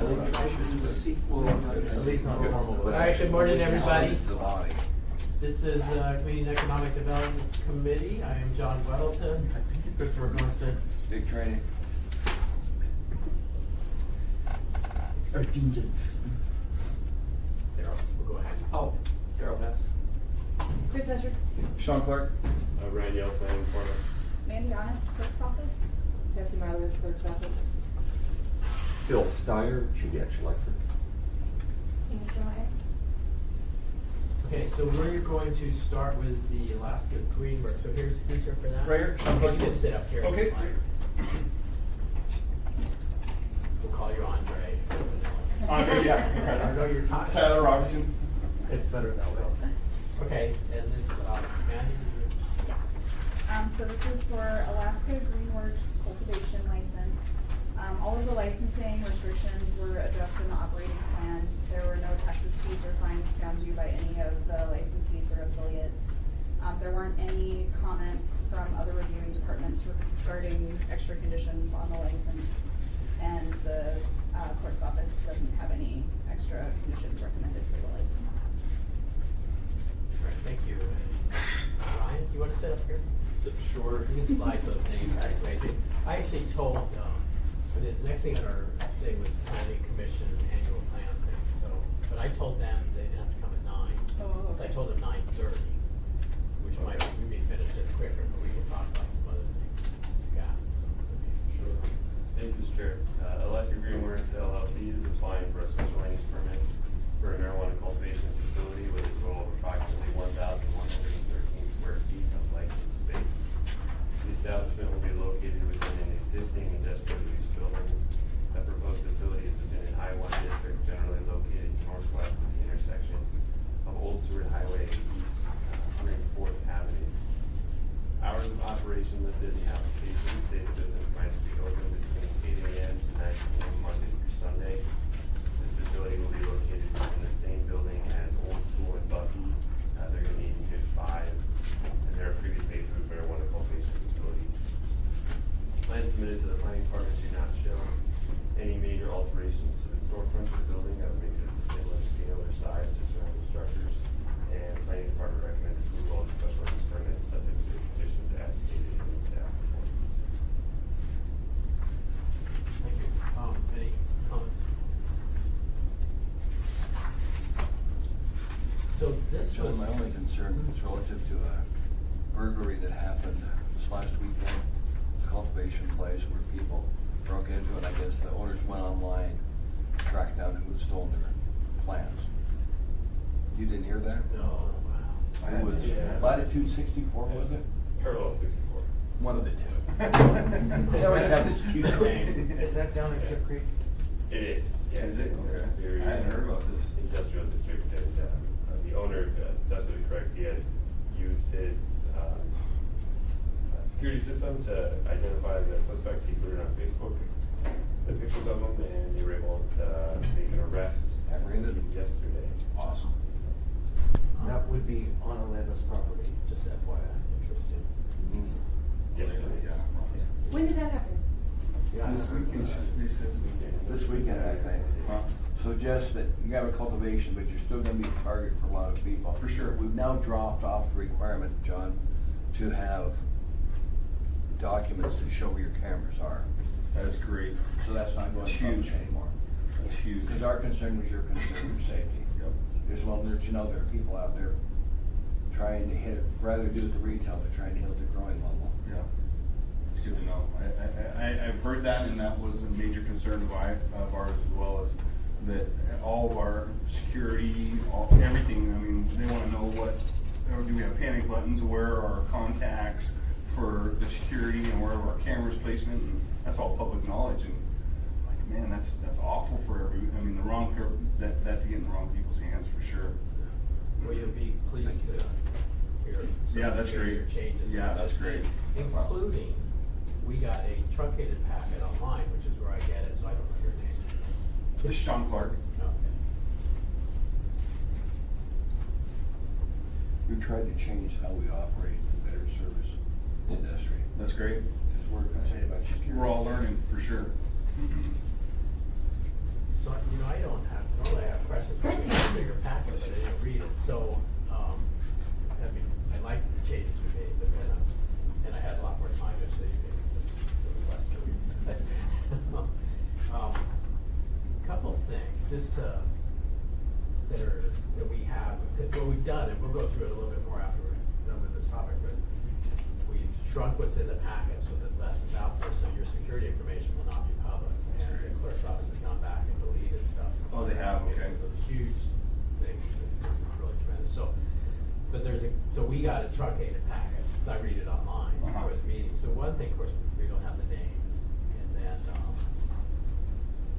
All right, good morning, everybody. This is Community and Economic Development Committee. I am John Weddleton. Christopher Gunstead. Big training. Daryl, we'll go ahead. Oh, Daryl Hess. Chris Fisher. Sean Clark. Ryan Yale, planning informer. Mandy Honest, clerk's office. Bessie Marlowitz, clerk's office. Bill Steyer, Juliet Schleifer. Mr. Meyer. Okay, so we're going to start with the Alaska Greenberg. So who's here for that? Right here. Okay, you can sit up here. Okay. We'll call you Andre. Andre, yeah. I know your time. Tyler Robertson. It's better that way. Okay, and this, Mandy, So this is for Alaska Greenworks cultivation license. All of the licensing restrictions were addressed in the operating plan. There were no taxes, fees, or fines found due by any of the licensees or affiliates. There weren't any comments from other reviewing departments regarding extra conditions on the license. And the clerk's office doesn't have any extra conditions recommended for the license. all right, thank you. Ryan, you want to sit up here? Sure. You can slide those names out of the way. I actually told, the next thing on our thing was planning commission annual plan thing, so, but I told them they didn't have to come at 9. Oh, So I told them 9:30, which might, we may finish this quicker, but we can talk about some other things you got, so. Sure. Thank you, Mr. Chair. Alaska Greenworks LLC is applying for a special land use permit for a marijuana cultivation facility with a total of approximately 1,113 square feet of licensed space. The establishment will be located within an existing industrial use building. The proposed facility is within an I-1 district generally located northwest of the intersection of Old Seward Highway East 104th Avenue. Hours of operation listed in the application state the business plans to be open between 8 a.m. to 9 p.m. Monday through Sunday. This facility will be located in the same building as Old School and Bucky. They're going to be in Unit 5, and they're a previously approved marijuana cultivation facility. Plans submitted to the planning department do not show any major alterations to the storefront of the building that would make it of similar scale or size to surrounding structures. And planning department recommends approval of the special use permit subject to the conditions as stated in the staff report. Thank you. Any comments? So this So was. my only concern is relative to a burglary that happened this last weekend. It's a cultivation place where people broke into it. I guess the owners went online, tracked down who had stolen their plants. You didn't hear that? No, wow. It was Yeah. Latitude 64, was it? Parallel 64. One of the two. They always have this cute name. Is that down in Ship Creek? It is, yes. Is it? Okay. Very, I hadn't heard about this. Industrial district, and the owner, is absolutely correct, he had used his security system to identify the suspects. He put it on Facebook, the pictures of them, and they were able to make an arrest Apprehended. yesterday. Awesome. That would be on a landless property, just FYI, interesting. Yes, it is. When did that happen? This weekend, they said. This weekend, I think. Huh? Suggests that you have a cultivation, but you're still gonna be a target for a lot of people. For sure. We've now dropped off the requirement, John, to have documents that show where your cameras are. That is great. So that's not going It's to publish huge. anymore. That's huge. Because our concern was your concern, your safety. Yep. Just want to let you know there are people out there trying to hit it, rather do it the retail, they're trying to hit the growing level. Yeah. It's good to know. I've heard that, and that was a major concern of ours as well, as that all of our security, everything, I mean, they want to know what, or do we have panic buttons, where are our contacts for the security, and where are our cameras placement, and that's all public knowledge, and like, man, that's awful for the wrong, that to get in the wrong people's hands for sure. Will you be pleased to hear? Yeah, that's hear your great. changes? Yeah, that's great. That's awesome. Including, we got a truncated packet online, which is where I get it, so I don't know your name. This is Sean Clark. Okay. We tried to change how we operate to better service the industry. That's great. Because we're concerned about security. We're all learning, for sure. So that we have, what we've done, and we'll go through it a little bit more after we're done with this topic, but we've shrunk what's in the packet so that less is out there, so your security information will not be public. And the clerk's office has gone back and deleted stuff. Oh, they have, okay. Those huge things, which is really tremendous. So, but so we got a truncated packet, because I read it online Uh-huh. before the meeting. So one thing, of course, we don't have the names, and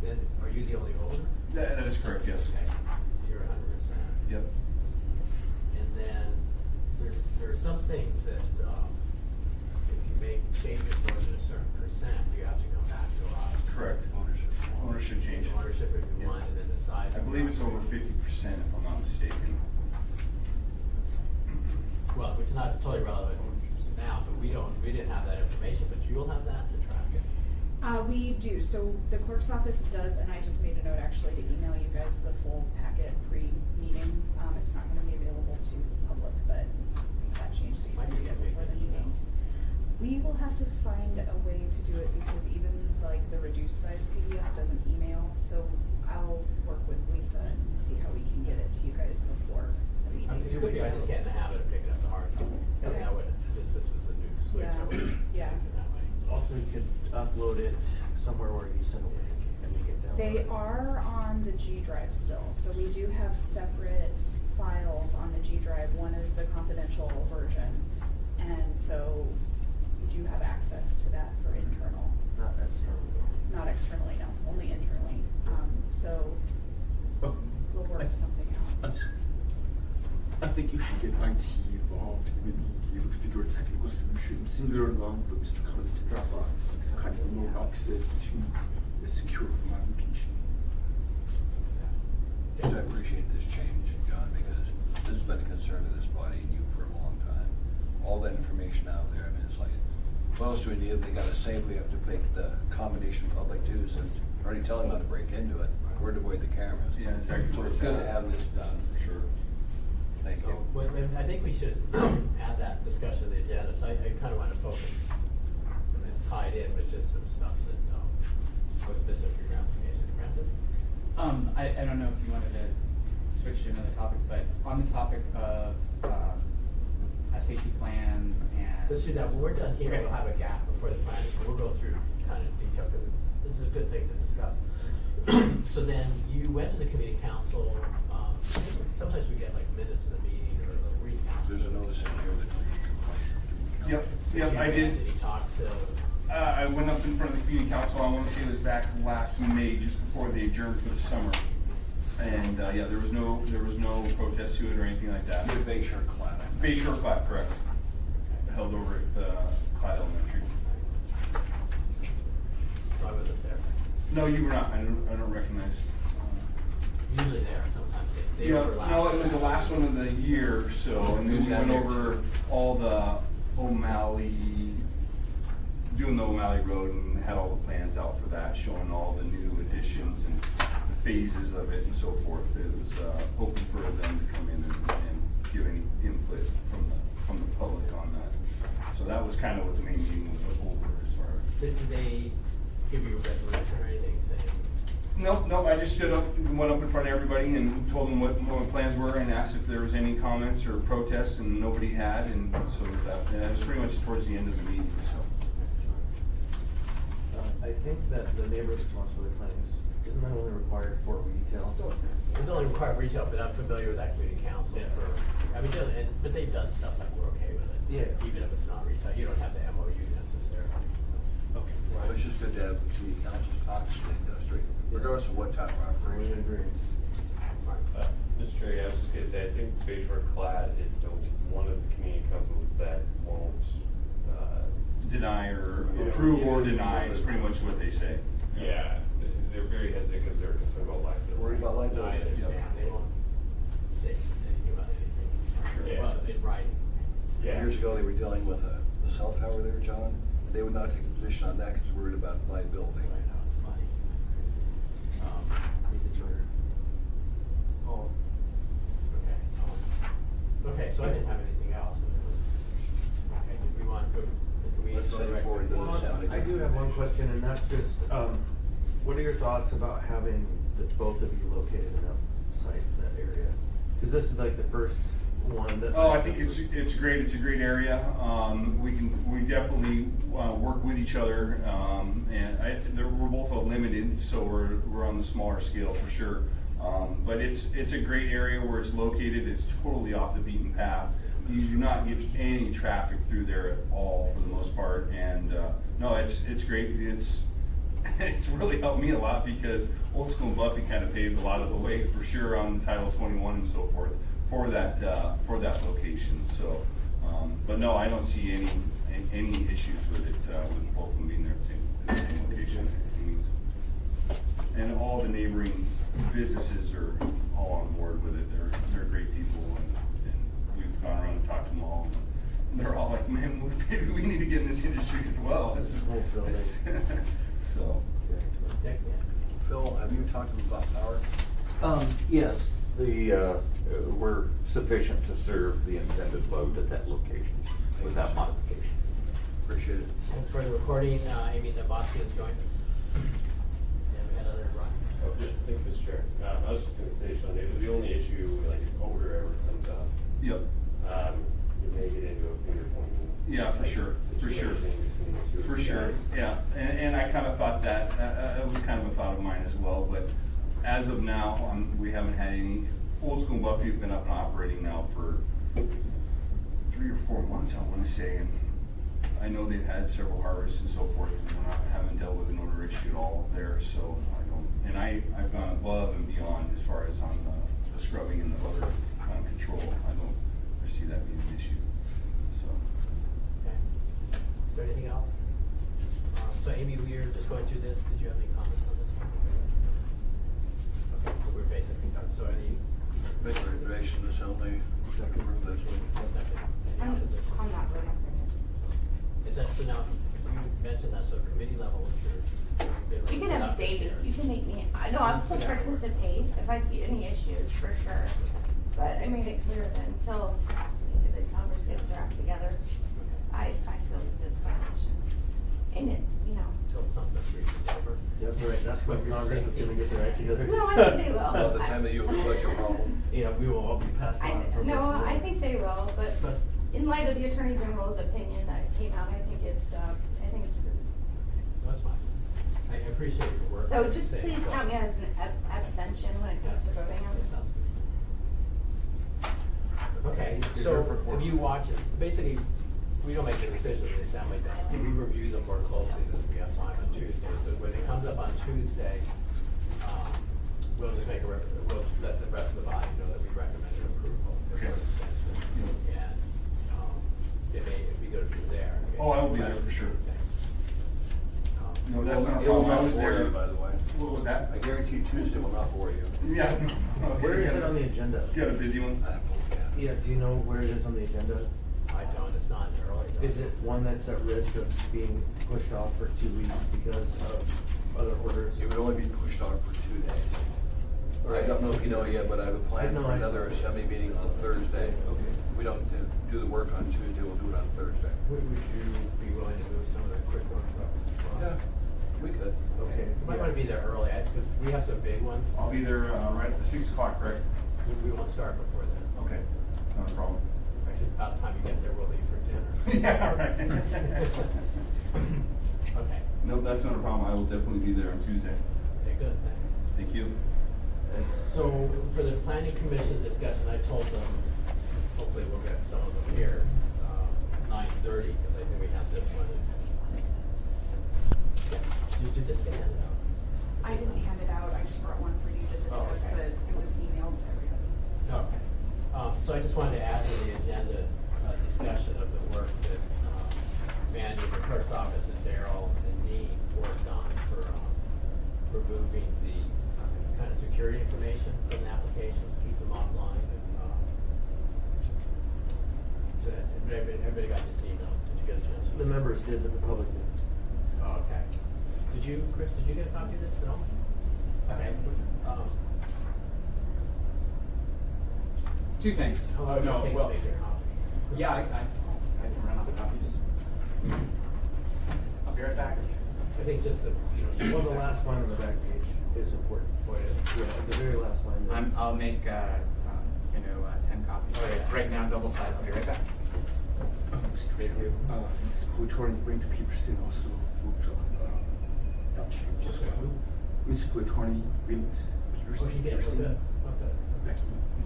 then are you the only owner? That is correct, yes. Okay, so you're 100%. Yep. And then there are some things that, if you make changes more than a certain percent, you have to come back to us. Correct. Ownership. Ownership change. Ownership if you Yeah. want, and then the size. I believe it's over 50%, if I'm not mistaken. Well, it's not totally relevant now, but we didn't have that information, but you'll have that to track it. We do, so the clerk's office does, and I just made a note actually to email you guys the full packet pre-meeting. It's not gonna be available to the public, but make that change so you Might can be get it a big before the email. meetings. We will have to find a way to do it because even like the reduced size PDF doesn't email, so I'll work with Lisa and see how we can get it to you guys before the meeting. It could be, I just get in the habit of picking up the hard copy. And Okay. I would, this was a new switch, I would Yeah. think it that way. Also, you could upload it somewhere where you send a link and we can download it. They are on the G Drive still, so we do have separate files on the G Drive. One is the confidential version, and so we do have access to that for internal, Not external. not externally, no, only internally. So we'll work something out. I think you should get IT involved. Maybe you would figure a technical solution similar along those to customers. Kind of remote access to a secure file location. I appreciate this change, John, because this has been a concern of this body and you for a long time. All that information out there, I mean, it's like, what else do we need? If they got a safe, we have to make the combination public too, since we're already telling them how to break into it. Where to avoid the cameras. Yeah, exactly. So it's good to have this done, for sure. Thank So, you. well, I think we should add that discussion to the agenda, so I kind of want to focus, and it's tied in with just some stuff that was specific for your application. Francis? I don't know if you wanted to switch to another topic, but on the topic of SAT plans and. Let's do that. When we're done here, Okay. we'll have a gap before the planning, so we'll go through kind of detail, because it's a good thing to discuss. So then you went to the committee council, sometimes we get like minutes of the meeting or a little recap. There's a notice in here that. Yep, I did. Did you talk to? I went up in front of the community council, I wanna say it was back last May, just before they adjourned for the summer. And, yeah, there was no protest to it or anything like that. Your Bay Shore Clan. Bay Shore Plat, correct. Held over at Clyde Elementary. I wasn't there. No, you were not, I don't recognize. Usually there, sometimes they Yeah, overlap. no, it was the last one of the year, so, and then Who's we that went there? over all the O'Malley, doing the O'Malley Road and had all the plans out for that, showing all the new additions and the phases of it and so forth. It was, open for them to come in and give any input from the public on that. So that was kind of what the main meeting was over as far as. Did they give you a resolution or anything saying? Nope, I just stood up, went up in front of everybody and told them what my plans were and asked if there was any comments or protests, and nobody had, and so that was pretty much towards the end of the meeting, so. I think that the neighborhood responsibility plan isn't that only required for retail? It's only required retail, but I'm familiar with that community council Yeah. for, I mean, but they've done stuff like we're okay with it. Yeah. Even if it's not retail, you don't have the MOU necessarily. Okay. Well, it's just good to have the community councils talk to the industry, regardless of what type of I operation. agree. Mr. Chair, I was just gonna say, I think Bay Shore Clad is one of the community councils that won't, Deny or Yeah. approve or deny is pretty much what they say. yeah, they're very hesitant because they're concerned about liability. Worried about No, I liability. understand, they won't say anything about anything. Yeah. Well, in writing. Yeah. Years ago, they were dealing with the cell tower there, John. They would not take a position on that because they're worried about liability. I know, it's funny. Read the charter. Oh, okay. Okay, so I didn't have anything else. Okay, did we want to, did we? Let's go send it direct- forward to the Well, assembly. I do have one question, and that's just, what what are your thoughts about having both of you located in that site, in that area? Cause this is like the first one that. Oh, I think it's great. It's a great area. We definitely work with each other, we're both limited, so we're on the smaller scale for sure. But it's a great area where it's located. It's totally off the beaten path. You do not get any traffic through there at all for the most part, and no, it's great. It's really helped me a lot because Old School and Buffy kind of paved a lot of the way for sure on Title 21 and so forth for that location. So, but no, I don't see any issues with it with both of them being there at the same location. And all the neighboring businesses are all on board with it. They're great people, and we've gone around and talked to them all. And they're all like, man, maybe we need to get in this industry as well. So. Dick, yeah. Phil, have you talked to them about power? Yes, we're sufficient to serve the intended load at that location without modification. Appreciate it. And for the recording, Amy Dabowski has joined us. And we had other Ron. Oh, yes, thank you, Mr. Chair. I was just gonna say, Sean, the only issue, like if odor ever comes up, Yep. you may get into a finger pointing. Yeah, for sure, for sure. situation between the two of For you sure, guys. yeah, and I kind of thought that was kind of a thought of mine as well, but as of now, we haven't had any. Old School and Buffy have been up and operating now for 3 or 4 months, I want to say, and I know they've had several harvests and so forth, and haven't dealt with an odor issue at all there, so I don't, and I've gone above and beyond as far as on the scrubbing and the odor control. I don't foresee that being an issue, so. Okay. Is there anything else? So Amy, we are just going through this. Did you have any comments on this one? Okay, so we're basically done. So any? Make a recommendation to assembly, approve this one. Any opposition? I'm not really opinion. Is that, so now, you mentioned that, so committee level, You can abstain, you can make me, no, I'll still participate if I see any issues, for sure. But I made it clear that until basically Congress gets their act together, I feel this is a violation. And it, Until something reaches over. That's right, that's when Congress is gonna get their act together. No, I think they will. About the time that you have a budget problem. Yeah, we will all be passed on from this. No, I think they will, but in light of the Attorney General's opinion that came out, I think it's rude. That's fine. I appreciate your work. So just Saying please so. count me as an abstention when it comes to voting on That this. sounds good. Okay, You're so here for four if you watch it, basically, we don't make the decision, the assembly does. We review them more closely than we have time on Tuesday. So when it comes up on Tuesday, we'll just make we'll let the rest of the body know that we recommend approval. Okay. And it may be good to be there. Oh, I will be there for sure. No, that's not a It will problem. I not was bore there. you, by the way. What was that? I guarantee Tuesday will not bore you. Yeah. Okay, Where is got it on the agenda? Got a busy one? I have to look at it. Yeah, do you know where it is on the agenda? I don't, it's not early. though. Is it one that's at risk of being pushed off for 2 weeks because of other orders? It would only be pushed on for 2 days. I don't know if you know yet, but I have a plan No, for I another saw. assembly meeting on Thursday. Okay. We don't do the work on Tuesday, we'll do it on Thursday. Would you be willing to move some of the quick ones up? Yeah, we could. Okay. You might want to be there early, because we have some big ones. I'll be there right at 6 o'clock, correct? We won't start before then. Okay, not a problem. Actually, about the time you get there, we'll leave for dinner. Yeah, right. Okay, No, that's not a problem. I will definitely be there on Tuesday. okay, good, thanks. Thank you. So for the planning commission discussion, I told them, hopefully we'll get some of them here, 9:30, because I think we have this one. Yeah. Did you just get handed out? I didn't hand it out, I just brought one for you to Oh, discuss, okay. but it was emailed to everybody. Okay. So I just wanted to add to the agenda, discussion of the work that Mandy, the clerk's office, and Daryl and Dean worked on for removing the kind of security information from the applications, keep them offline. And, so that's, everybody got this email. Did you get a chance? The members did, but the public didn't. Oh, okay. Did you, Chris, did you get a copy of this? No? Okay. Two things. How long does it take to well, make your copy? yeah, I can run out the copies. I'll be right back. I think just the, you know. Well, the last line on the back page is important. Yeah, the very last line. I'll make, 10 copies. Oh, yeah. Right now, double sided. I'll be right back. Straight here. Mr. Poltroni to Peterson also workshop. Not change. Just who? Mr. Poltroni went Oh, she gave us Peterson. the, okay.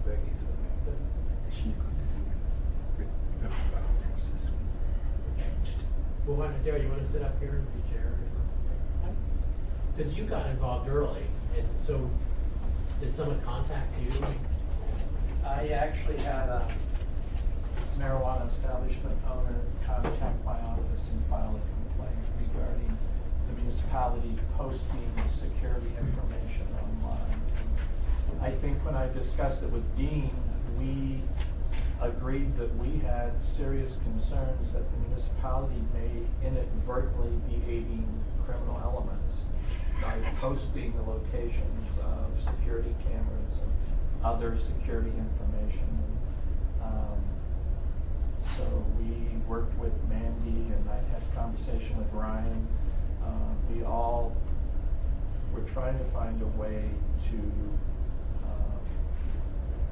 Becky's she got this with the process changed. Well, why don't, Jerry, you wanna sit up here and be chair or something? Cause you got involved early, and so, did someone contact you? I actually had a marijuana establishment owner contact my office and file a complaint regarding the municipality posting security information online. I think when I discussed it with Dean, we agreed that we had serious concerns that the municipality may inadvertently be aiding criminal elements by posting the locations of security cameras and other security information. So we worked with Mandy, and I had a conversation with Ryan. We all were trying to find a way to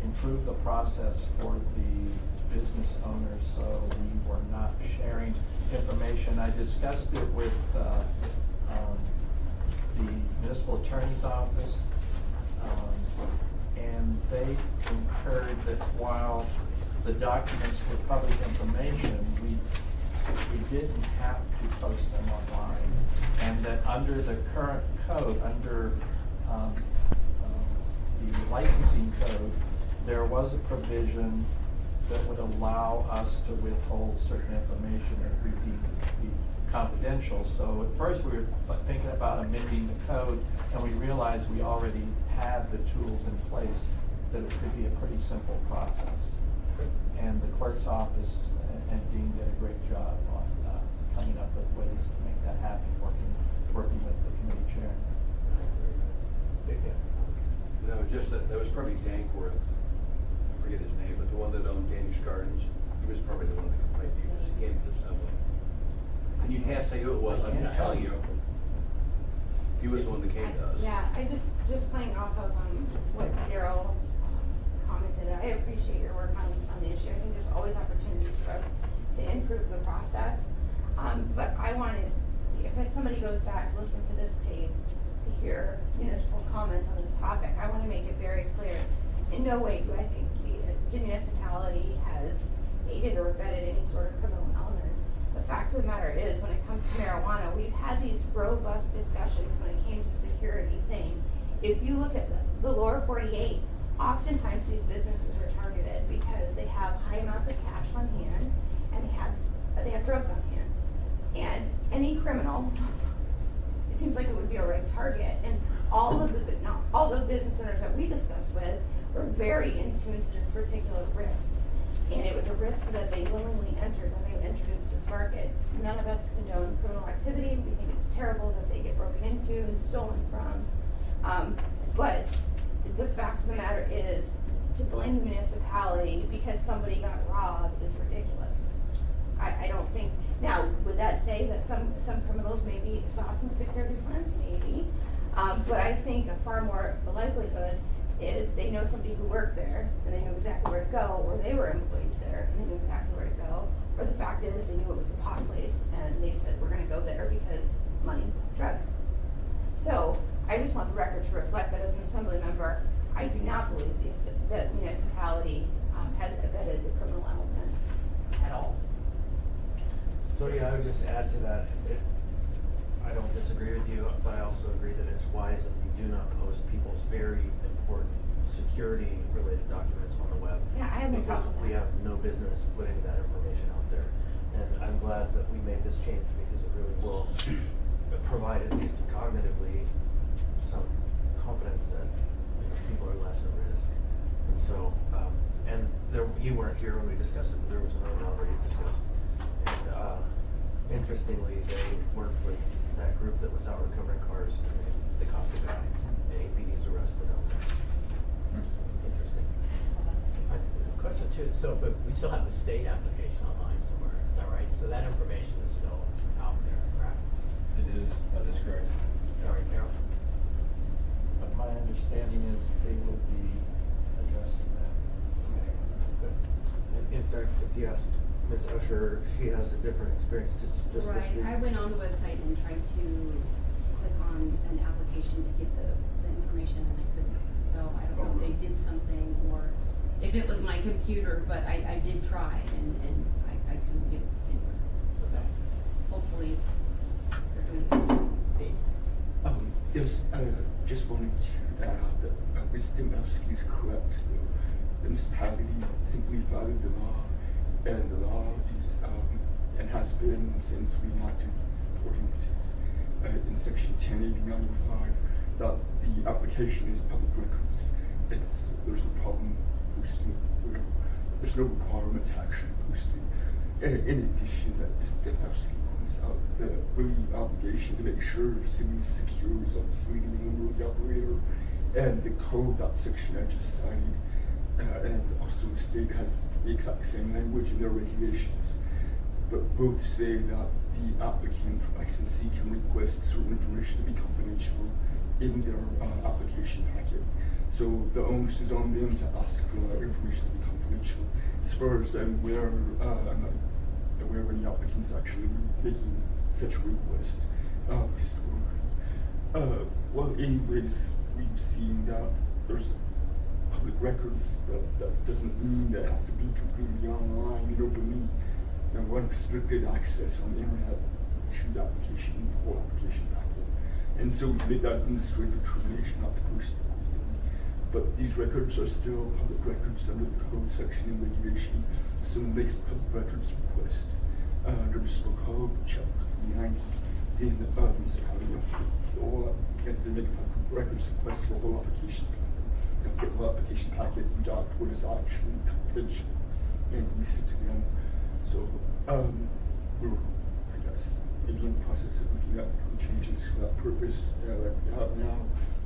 improve the process for the business owners, so we were not sharing information. I discussed it with the municipal attorney's office, and they concurred that while the documents were public information, we didn't have to post them online, and that under the current code, under the licensing code, there was a provision that would allow us to withhold certain information if we deemed it to be confidential. So at first we were thinking about amending the code, and we realized we already had the tools in place, that it could be a pretty simple process. And the clerk's office and Dean did a great job on coming up with ways to make that happen, working with the committee chair. No, just that was probably Dankworth, I forget his name, but the one that owned Danish Gardens, he was probably the one that complained to you, because he came to the assembly. And you can't say who it was, I'm just telling you. He was the one that came to us. Yeah, I just playing off of what Daryl commented. I appreciate your work on the issue. I think there's always opportunities for us to improve the process. But I wanted, if somebody goes back to listen to this tape to hear municipal comments on this topic, I want to make it very clear. In no way do I think the municipality has aided or abetted any sort of criminal element. The fact of the matter is, when it comes to marijuana, we've had these robust discussions when it came to security, saying, if you look at the lower 48, oftentimes these businesses are targeted because they have high amounts of cash on hand and they have drugs on hand. And any criminal, it seems like it would be a right target. And all the business owners that we discussed with were very in tune to this particular risk. And it was a risk that they willingly entered when they entered into this market. None of us condone criminal activity. We think it's terrible that they get broken into and stolen from. But the fact of the matter is, to blame the municipality because somebody got robbed is ridiculous. I don't think, now, would that say that some criminals maybe saw some security plans? Maybe. But I think a far more likelihood is they know somebody who worked there and they knew exactly where to go, or they were employed there and they knew exactly where to go. Or the fact is they knew it was a pot place and they said, we're gonna go there because money, drugs. So I just want the record to reflect that as an assembly member, I do not believe that the municipality has abetted the criminal element at all. So yeah, I would just add to that, I don't disagree with you, but I also agree that it's wise that we do not post people's very important security-related documents on the web. Yeah, I have no because problem with we that. have no business putting that information out there. And I'm glad that we made this change because it really will provide, at least cognitively, some confidence that people are less at risk. And so, and you weren't here when we discussed it, but there was another already discussed. And interestingly, they worked with that group that was out recovering cars, and they caught the guy, and APD's arrested him. Interesting. Question two, so, but we still have the state application online somewhere, is that right? So that information is still out there, correct? It is, but That's correct. All right, Carol? But my understanding is they will be addressing that. In fact, if you ask Ms. Usher, she has a different experience just this Right, week. I went on the website and tried to click on an application to get the information and I couldn't. So I don't know if they did something or if it was my computer, but I did try and I couldn't get it anywhere. So hopefully they're doing something. Yes, I just wanted to add that Mr. Demowski is correct. The municipality simply followed the law, and the law is and has been since we enacted ordinances in section 108905 that the application is public records. There's no problem posting it. There's no requirement to actually post it. In addition, that Mr. Demowski points out the really obligation to make sure the facility is secure is obviously the owner of the operator, and the code, that section I just cited, and also the state has the exact same language in their regulations. But both say that the applicant or licensee can request certain information to be confidential in their application packet. So the onus is on them to ask for that information to be confidential. As far as I'm aware, I'm not aware of any applicants actually making such a request historically. Well, anyways, we've seen that there's public records, that doesn't mean they have to be completely online. You know, to me, unrestricted access on the internet to the application, the whole application packet. And so we made that administrative determination not to post it. But these records are still public records under the code section and regulation. So makes the public records request under municipal code, chapter 90, in the municipality, or if they make a public records request for a whole application packet. The whole application packet without what is actually confidential and release it to them. So we're, I guess, maybe in the process of looking at changes for that purpose like we have now.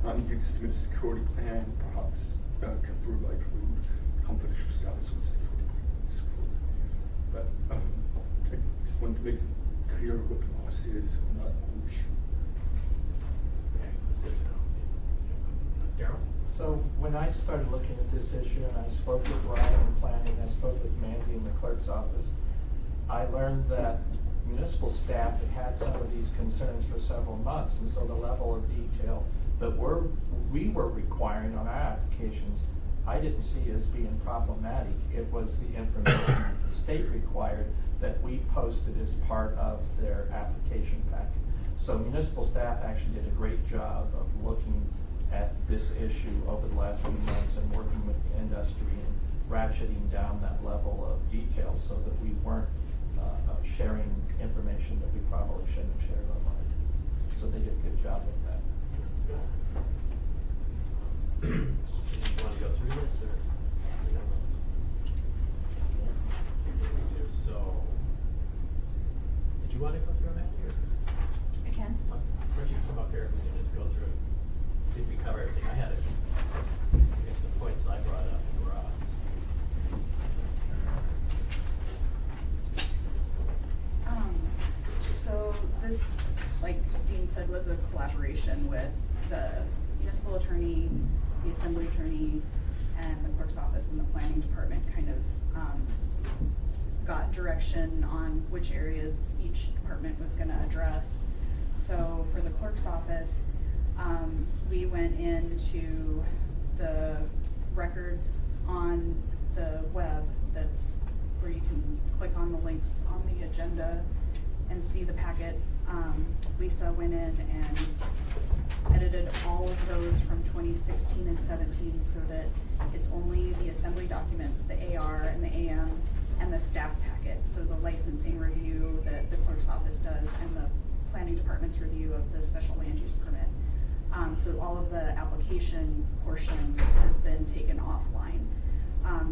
Not needing to submit a security plan, perhaps confirm by code confidential status of the security plan and so forth. But I just wanted to make clear what the law says on that whole issue. Okay, that's good to know. Daryl? So when I started looking at this issue and I spoke with Ryan in planning, I spoke with Mandy in the clerk's office, I learned that municipal staff had had some of these concerns for several months, and so the level of detail that we were requiring on our applications, I didn't see as being problematic. It was the information that the state required that we posted as part of their application packet. So municipal staff actually did a great job of looking at this issue over the last few months and working with the industry and ratcheting down that level of detail so that we weren't sharing information that we probably shouldn't have shared online. So they did a good job with that. Do you want to go through this, or? So, did you want to go through them, Matthew? I can. Why don't you come up here and we can just go through, see if we cover everything. I had it. I guess the points I brought up were, So this, like Dean said, was a collaboration with the municipal attorney, the assembly attorney, and the clerk's office and the planning department kind of got direction on which areas each department was going to address. So for the clerk's office, we went into the records on the web. That's where you can click on the links on the agenda and see the packets. Lisa went in and edited all of those from 2016 and 17 so that it's only the assembly documents, the AR and the AM, and the staff packet. So the licensing review that the clerk's office does and the planning department's review of the special land use permit. So all of the application portion has been taken offline.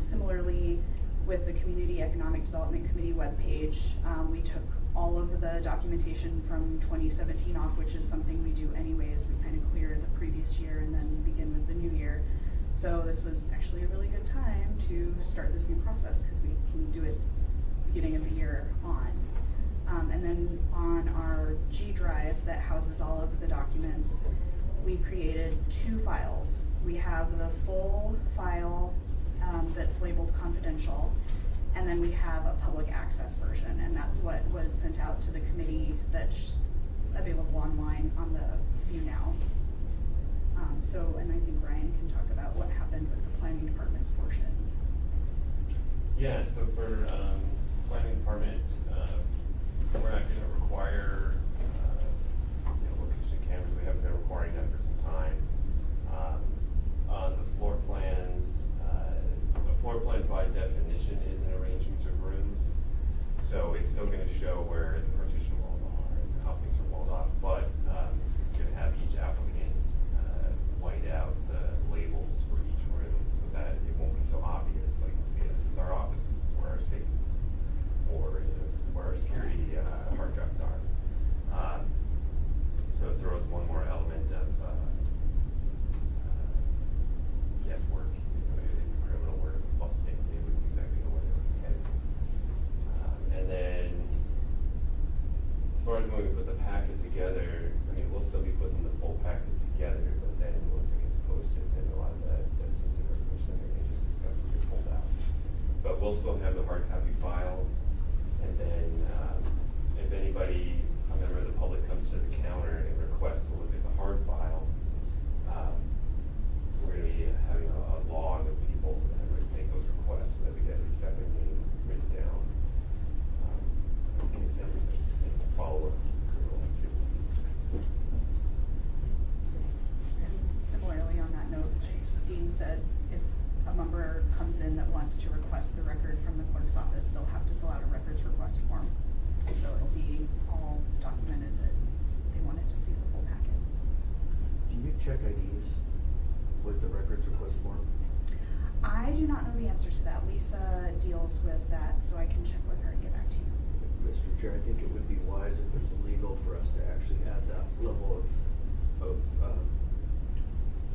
Similarly, with the Community Economic Development Committee webpage, we took all of the documentation from 2017 off, which is something we do anyway as we kind of clear the previous year and then begin with the new year. So this was actually a really good time to start this new process because we can do it beginning of the year on. And then on our G drive that houses all of the documents, we created 2 files. We have the full file that's labeled confidential, and then we have a public access version, and that's what was sent out to the committee that's available online on the View Now. And I think Ryan can talk about what happened with the planning department's portion. Yeah, so for planning department, we're not gonna require, location cameras, we haven't been requiring that for some time. On the floor plans, a floor plan by definition is an arrangement of rooms. So it's still gonna show where the partition walls are and how things are walled off, but gonna have each applicant white out the labels for each room so that it won't be so obvious, like, okay, this is our office, this is where our safety is, or this is where our security hard drives are. So it throws one more element of guesswork, in the criminal word of busting. They wouldn't exactly know where they were headed. And then, as far as when we put the packet together, I mean, we'll still be putting the full packet together, but then once it gets posted, then a lot of that sensitive information that we just discussed will get pulled out. But we'll still have the hard copy file, and then if anybody, a member of the public comes to the counter and requests to look at the hard file, we're going to be having a log of people that would make those requests so that we get at least have their name written down. In case there's any follow-up criminal activity. And similarly, on that note, as Dean said, if a member comes in that wants to request the record from the clerk's office, they'll have to fill out a records request form. So it'll be all documented that they wanted to see the full packet. Do you check IDs with the records request form? I do not know the answer to that. Lisa deals with that, so I can check with her and get back to you. Mr. Chair, I think it would be wise if it's illegal for us to actually add that level of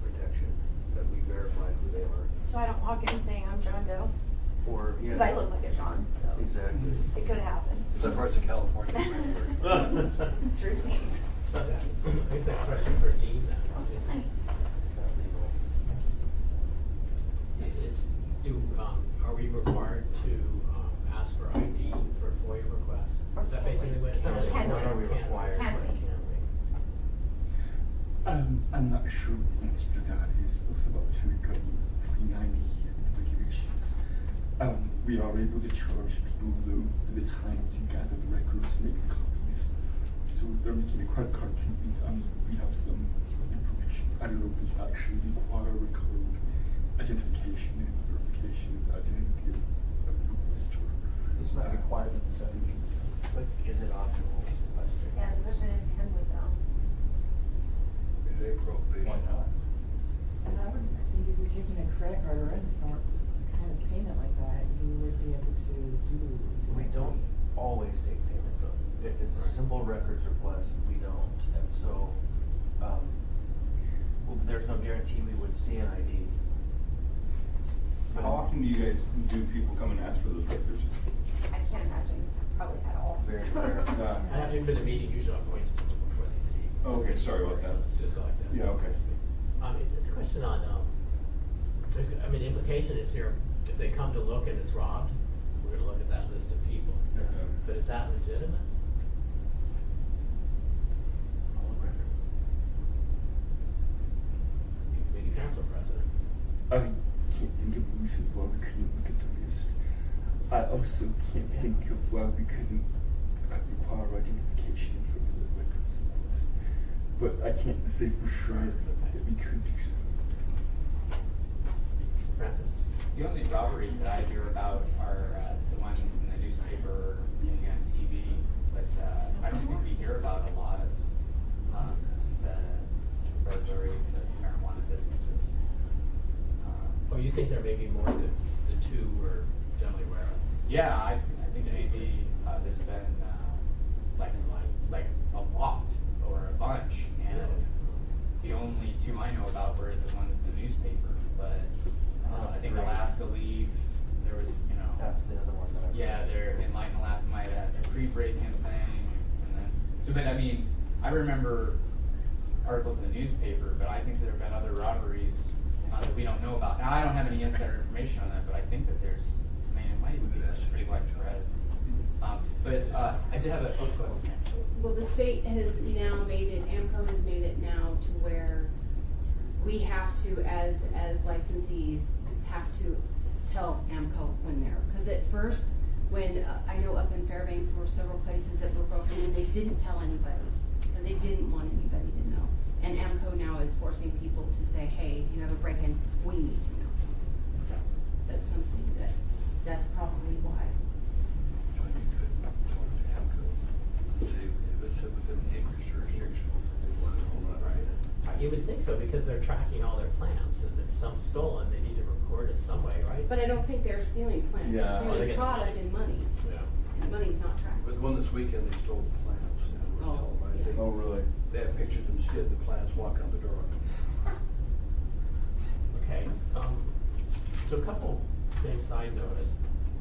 protection, that we verify who they are. So I don't walk in saying I'm John Doe, Or, yeah. because I look like a John, so. Exactly. It could happen. Some parts of California. True scene. I guess that question for Dean then. Are we required to ask for ID for FOIA requests? Is that basically what it's? Can we? Not are we required, Can but we? can we? I'm not sure what the answer to that is. It was about to go 390 regulations. We are able to charge people though for the time to gather the records, make copies. So if they're making a credit card payment, we have some information. I don't know if they actually require a code identification and verification of the identity of the requester. It's not a requirement, so I think. But is it optional is the question? Yeah, the question is, can we though? It ain't prohibition. Why not? And I would think if you're taking a credit card or any kind of payment like that, you would be able to do. We don't always take payment though. If it's a simple records request, we don't. And so, well, there's no guarantee we would see an ID. But How often do people come and ask for those records? I can't imagine it's probably at all. Very rare. And after for the meeting, usually I'm going to someone before they speak. Okay, sorry about that. So it's just like that. Yeah, okay. The question on, the implication is here, if they come to look and it's robbed, we're gonna look at that list of people. Yeah. But is that legitimate? All on record. Maybe council president. I can't think of a reason why we couldn't look at the list. I also can't think of why we couldn't require identification for the records list. But I can't say for sure that we could do so. Francis? The only robberies that I hear about are the ones in the newspaper, maybe on TV, but I don't think we hear about a lot of the burglaries of marijuana businesses. Or you think there may be more than the two we're generally aware of? Yeah, I think maybe there's been like a lot or a bunch, and the only two I know about were the ones in the newspaper. But I think Alaska Leaf, there was, That's the other one that I. yeah, there in Lighton, Alaska might have had a pre-break-in thing. So, but I mean, I remember articles in the newspaper, but I think there have been other robberies that we don't know about. Now, I don't have any insider information on that, but I think that there's, I mean, it might even be pretty widespread. But I did have a, oh, go ahead. Well, the state has now made it, AMCO has made it now to where we have to, as licensees, have to tell AMCO when they're, because at first, when, I know up in Fairbanks, there were several places that were broken and they didn't tell anybody, because they didn't want anybody to know. And AMCO now is forcing people to say, hey, you have a break-in, we need to know. So, that's something that's probably why. Join me good, join the AMCO. See, if it's within Amherst jurisdiction, they want to know that. Right. You would think so, because they're tracking all their plants, and if some's stolen, they need to record it some way, right? But I don't think they're stealing plants, Yeah. they're Oh, they're stealing getting product money. and money. Yeah. And money's not tracked. But the one this weekend, they stole the plants. And it was Oh, told, I think. Oh, really? They had pictures of them skid the plants walking out the door. Okay, so a couple things I noticed.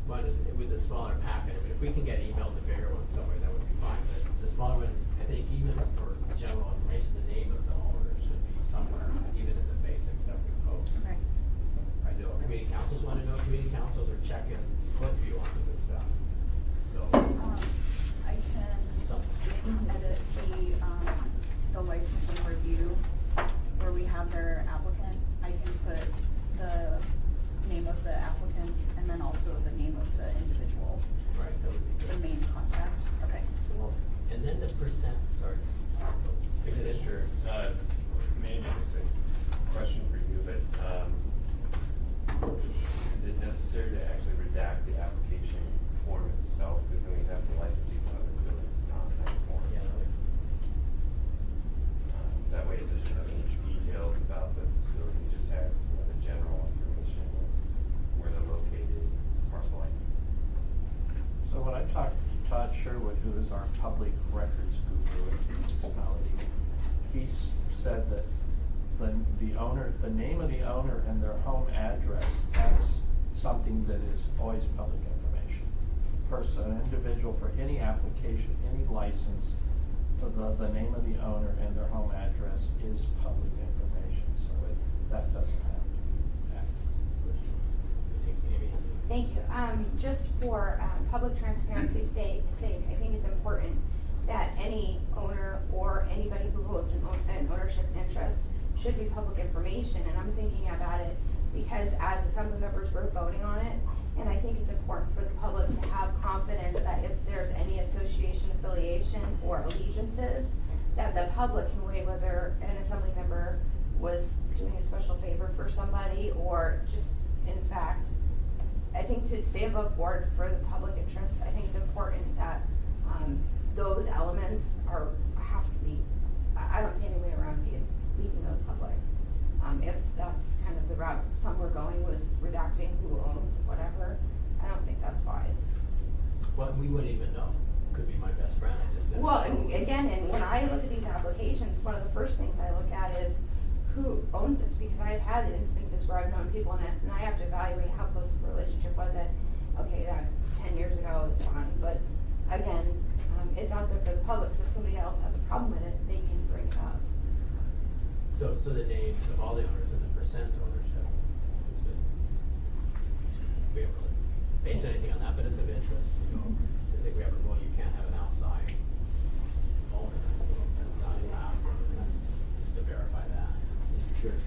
One is with the smaller packet, I mean, if we can get emailed the bigger one somewhere, that would be fine, but the smaller one, I think even for general information, the name of the owner should be somewhere, even in the basics that we post. Okay. I know community councils wanna know, community councils are checking what view on the good stuff, so. I can edit the licensing review where we have their applicant. I can put the name of the applicant and then also the name of the individual, Right, that would be the good. main contact. Okay. And then the percent, sorry. Is it Sure. Maybe just a question for you, but, is it necessary to actually redact the application form itself? Because then we have the licensees on the field, it's not that form. Yeah, That way it doesn't have any details about the facility, it just has the general information, where they're located, parcel ID. So when I talked to Todd Sherwood, who is our public records guru at the municipality, he said that the owner, the name of the owner and their home address, that's something that is always public information. An individual for any application, any license, the name of the owner and their home address is public information, so that doesn't have to be active. I think maybe. Thank you. Just for public transparency's sake, I think it's important that any owner or anybody who holds an ownership interest should be public information. And I'm thinking about it because as assembly members, we're voting on it. And I think it's important for the public to have confidence that if there's any association, affiliation, or allegiances, that the public can weigh whether an assembly member was doing a special favor for somebody or just, in fact, I think to stay above board for the public interest, I think it's important that those elements have to be, I don't see any way around leaving those public. If that's kind of the route some were going was redacting who owns whatever, I don't think that's wise. Well, we wouldn't even know. Could be my best friend, I just didn't. Well, and again, and when I look at these applications, one of the first things I look at is who owns this, because I've had instances where I've known people and I have to evaluate how close of a relationship was it. Okay, that 10 years ago is fine, but again, it's out there for the public, so if somebody else has a problem with it, they can bring it up. So the names of all the owners and the percent ownership, it's been, we haven't really based anything on that, but it's of interest, you know. I think we have a rule, you can't have an outside owner, outside last one, just to verify that. Sure.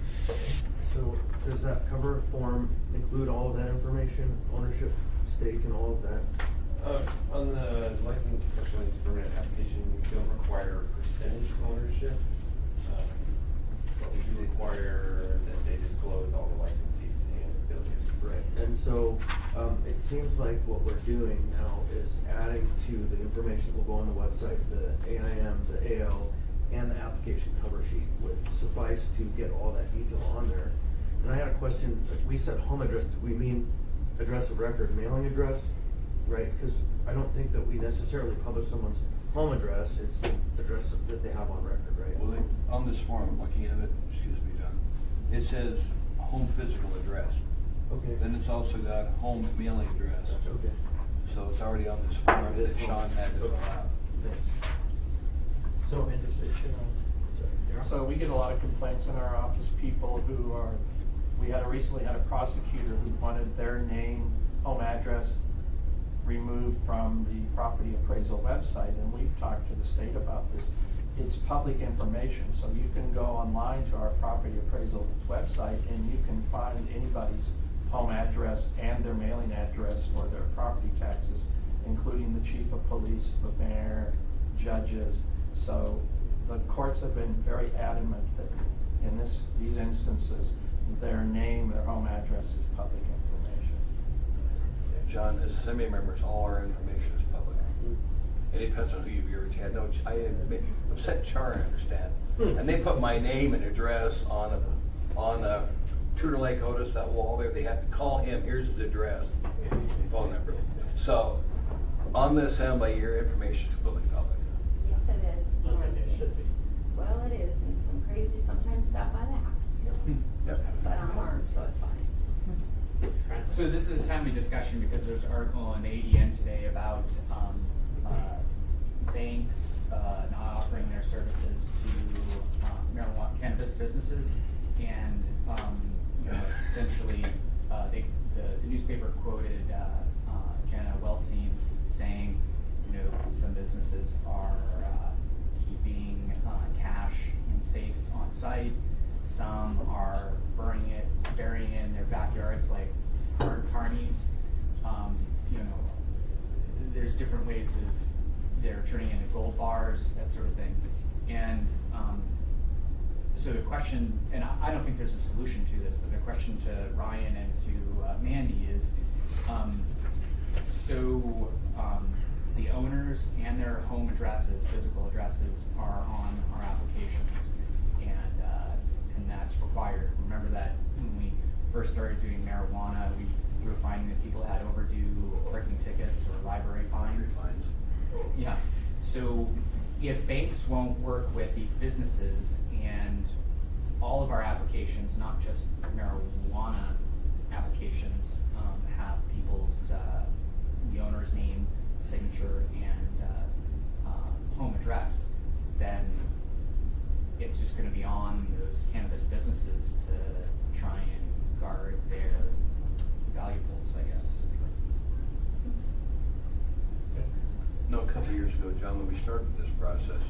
So does that cover form include all of that information, ownership, stake and all of that? On the license special use permit application, we don't require percentage ownership. But we do require that they disclose all the licensees and affiliates. Right. And so it seems like what we're doing now is adding to the information that will go on the website, the AIM, the AL, and the application cover sheet would suffice to get all that detail on there. And I had a question, we said home address, do we mean address of record, mailing address, right? Because I don't think that we necessarily publish someone's home address, it's the address that they have on record, right? Well, on this form, I'm looking at it, excuse me, John, it says home physical address. Okay. Then it's also got home mailing address. Okay. So it's already on this form that Sean had to fill out. Thanks. So interesting. So we get a lot of complaints in our office, people who are, recently had a prosecutor who wanted their name, home address removed from the property appraisal website, and we've talked to the state about this. It's public information, so you can go online to our property appraisal website and you can find anybody's home address and their mailing address for their property taxes, including the chief of police, the mayor, judges. So the courts have been very adamant that in these instances, their name, their home address is public information. John, as assembly members, all our information is public. It depends on who you irritate. No, I upset Char, I understand. And they put my name and address on Tudor Lake Otis, that wall there. They have to call him. Here's his address, phone number. So, on the assembly, your information is completely public. Yes, it is. I think it should be. Well, it is, and some crazy sometimes stuff by the house. Yep. But I'm armed, so it's fine. So this is a timely discussion because there's an article in the ADN today about banks not offering their services to marijuana cannabis businesses, and essentially the newspaper quoted Jenna Weltzine saying, some businesses are keeping cash in safes on site. Some are burying it in their backyards like carnies. There's different ways of they're turning into gold bars, that sort of thing. And so the question, and I don't think there's a solution to this, but the question to Ryan and to Mandy is, the owners and their home addresses, physical addresses, are on our applications, and that's required. Remember that when we first started doing marijuana, we were finding that people had overdue parking tickets or library fines. Yeah. So if banks won't work with these businesses, and all of our applications, not just marijuana applications, have people's the owner's name, signature, and home address, then it's just going to be on those cannabis businesses to try and guard their valuables, I guess. No, a couple of years ago, John, when we started this process,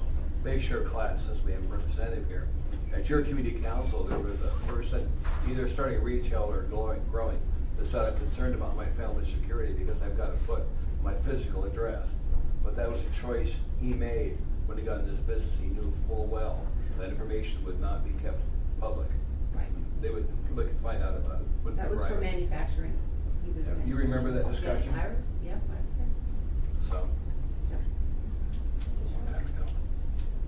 make sure class, since we have a representative here, at your community council, there was a person either starting retail or growing that said, I'm concerned about my family's security because I've got to put my physical address. But that was a choice he made when he got in this business. He knew full well that information would not be kept public. Right. People could find out about it. That was for manufacturing. He was You remember that discussion? Yes, I was there. So.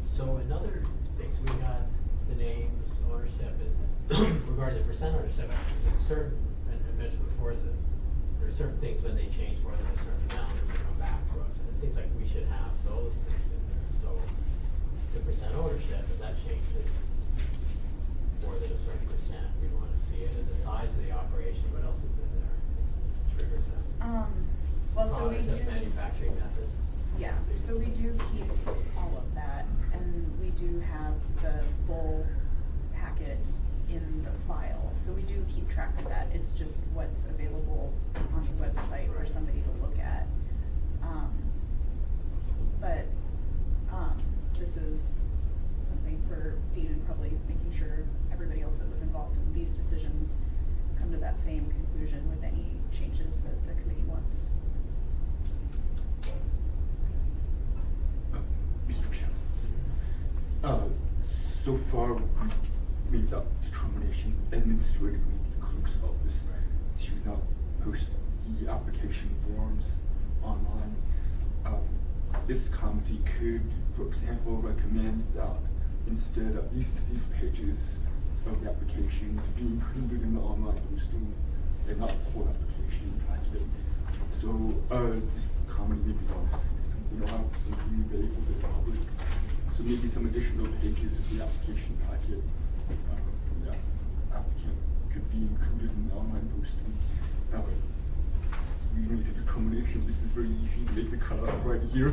So another thing, so we got the names, ownership, and regarding the percent ownership, there's certain, and I mentioned before, that there are certain things when they change more than a certain amount, they come back to us, and it seems like we should have those things in there. So the percent ownership, if that changes more than a certain percent, we want to see it, and the size of the operation, what else is in there? Triggers that. Well, so we Is do. it manufacturing method? Yeah, so we do keep all of that, and we do have the full packet in the file. So we do keep track of that. It's just what's available on the website for somebody to look at. But this is something for Dean, and probably making sure everybody else that was involved in these decisions come to that same conclusion with any changes that the committee wants. Mr. Chairman, so far we made that determination administratively in the clerk's office to not post the application forms online. This committee could, for example, recommend that instead at least these pages of the application be included in the online posting and not the whole application packet. So this committee maybe wants to see something else, something available to the public. So maybe some additional pages of the application packet from the applicant could be included in the online posting. We made a determination. This is very easy to make the cutoff right here.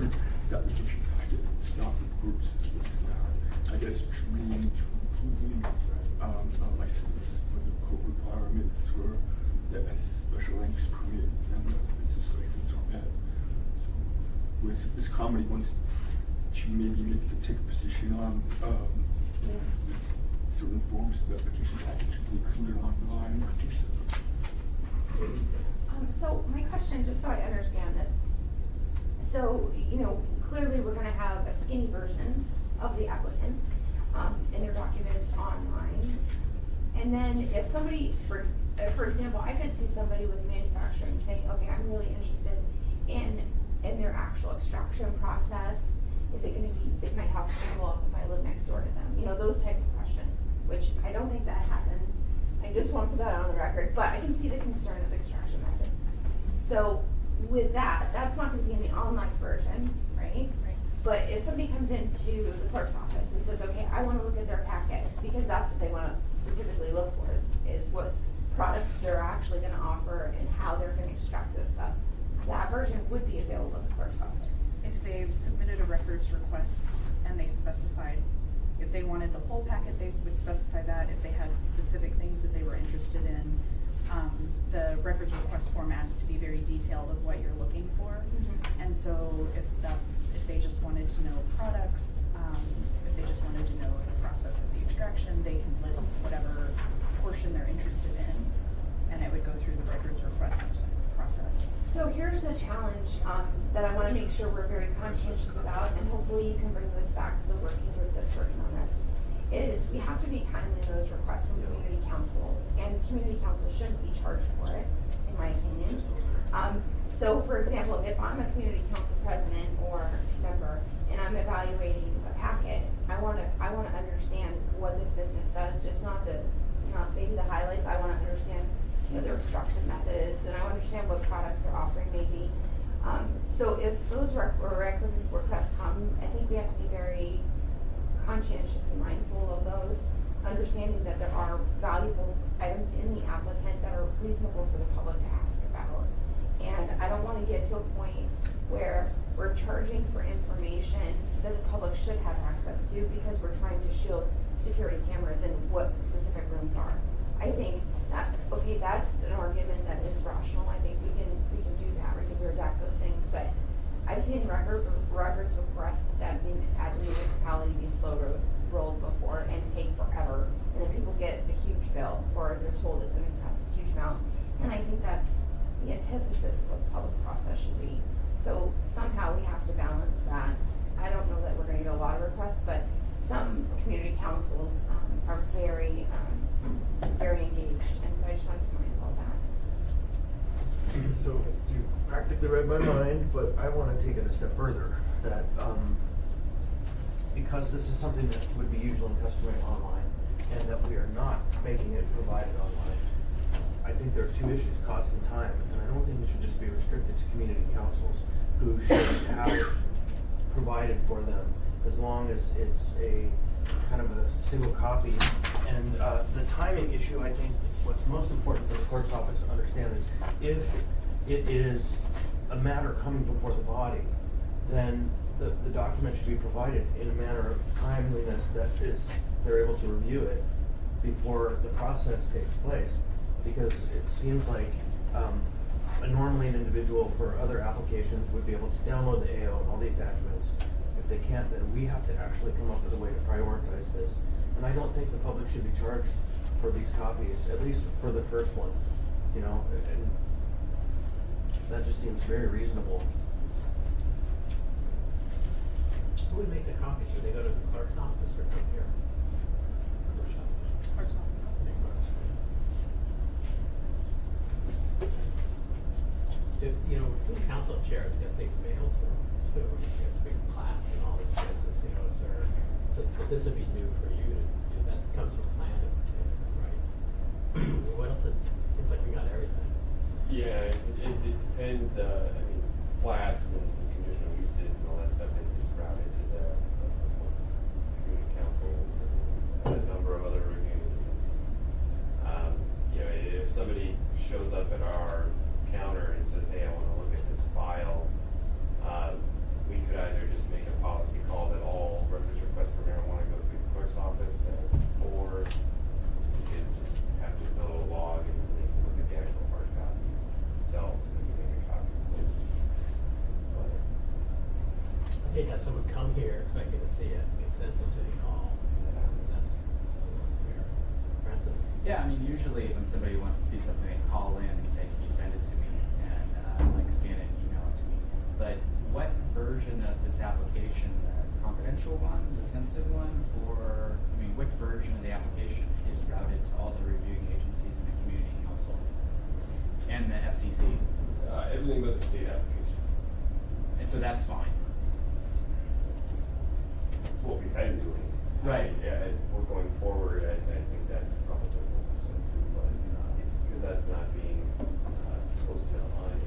The application packet. start with groups is what's I guess dream to improving license for the code requirements for the special language permit and the business license on that. So with this company wants to maybe take a position on certain forms of the application package to be included online or do so. So my question, just so I understand this, so, clearly we're gonna have a skinny version of the applicant, and their documents online. And then if somebody, for example, I could see somebody with manufacturing saying, okay, I'm really interested in their actual extraction process. Is it gonna be, is my house gonna go up if I live next door to them? Those type of questions, which I don't think that happens. I just want to put that on the record, but I can see the concern of extraction methods. So with that, that's not gonna be in the online version, right? Right. But if somebody comes into the clerk's office and says, okay, I wanna look at their packet, because that's what they wanna specifically look for, is what products they're actually gonna offer and how they're gonna extract this stuff. That version would be available in the clerk's office. If they've submitted a records request and they specified, if they wanted the whole packet, they would specify that. If they had specific things that they were interested in, the records request form asks to be very detailed of what you're looking for. Mm-hmm. And so if they just wanted to know products, if they just wanted to know the process of the extraction, they can list whatever portion they're interested in, and it would go through the records request process. So here's the challenge that I want to make sure we're very conscientious about, and hopefully you can bring this back to the working group that's working on this, is we have to be timely in those requests from community councils, and community councils shouldn't be charged for it, in my opinion. So for example, if I'm a community council president or member, and I'm evaluating a packet, I want to understand what this business does, just not maybe the highlights. I want to understand their extraction methods, and I want to understand what products they're offering maybe. So if those record requests come, I think we have to be very conscientious and mindful of those, understanding that there are valuable items in the applicant that are reasonable for the public to ask about. And I don't want to get to a point where we're charging for information that the public should have access to because we're trying to shield security cameras and what specific rooms are. I think that, okay, that's an argument that is rational. I think we can do that. We can redact those things. But I've seen records requests at the municipality be rolled before and take forever. And then people get a huge bill, or they're told it's going to cost this huge amount. And I think that's the antithesis of what the public process should be. So somehow we have to balance that. I don't know that we're going to get a lot of requests, but some community councils are very engaged, and so I just wanted to point all that. So you practically read my mind, but I want to take it a step further. That because this is something that would be usual and customary online, and that we are not making it provided online, I think there are two issues: cost and time. And I don't think it should just be restricted to community councils who should have it provided for them, as long as it's a kind of a single copy. And the timing issue, I think what's most important for the clerk's office to understand is if it is a matter coming before the body, then the document should be provided in a manner of timeliness that is they're able to review it before the process takes place. Because it seems like normally an individual for other applications would be able to download the AO and all the attachments. If they can't, then we have to actually come up with a way to prioritize this. And I don't think the public should be charged for these copies, at least for the first one, and that just seems very reasonable. Who would make the copies? Would they go to the clerk's office or come here? Clerk's office. If, the council chairs get things mailed to them, too. It's big plaques and all this business, so this would be new for you to do. That comes from planning, right? What else seems like we got everything. Yeah, it depends, flats and conditional uses and all that stuff is routed to the community councils and a number of other reviewing agencies. If somebody shows up at our counter and says, hey, I want to look at this file, we could either just make a policy notice that, or you can just have to fill a log and then they can look at the actual hard copy themselves and you make a copy. But I hate to have someone come here expecting to see it, get sent to City Hall. That's weird. Francis? Yeah, I mean, usually when somebody wants to see something, they call in and say, can you send it to me? And like scan it and email it to me. But what version of this application, the confidential one, the sensitive one, or, I mean, which version of the application is routed to all the reviewing agencies in the community council and the FCC? everything but the state application. And so that's fine. It's what we've been doing. Right. Yeah, we're going forward, I think that's probably the most, but, because that's not being, posted online.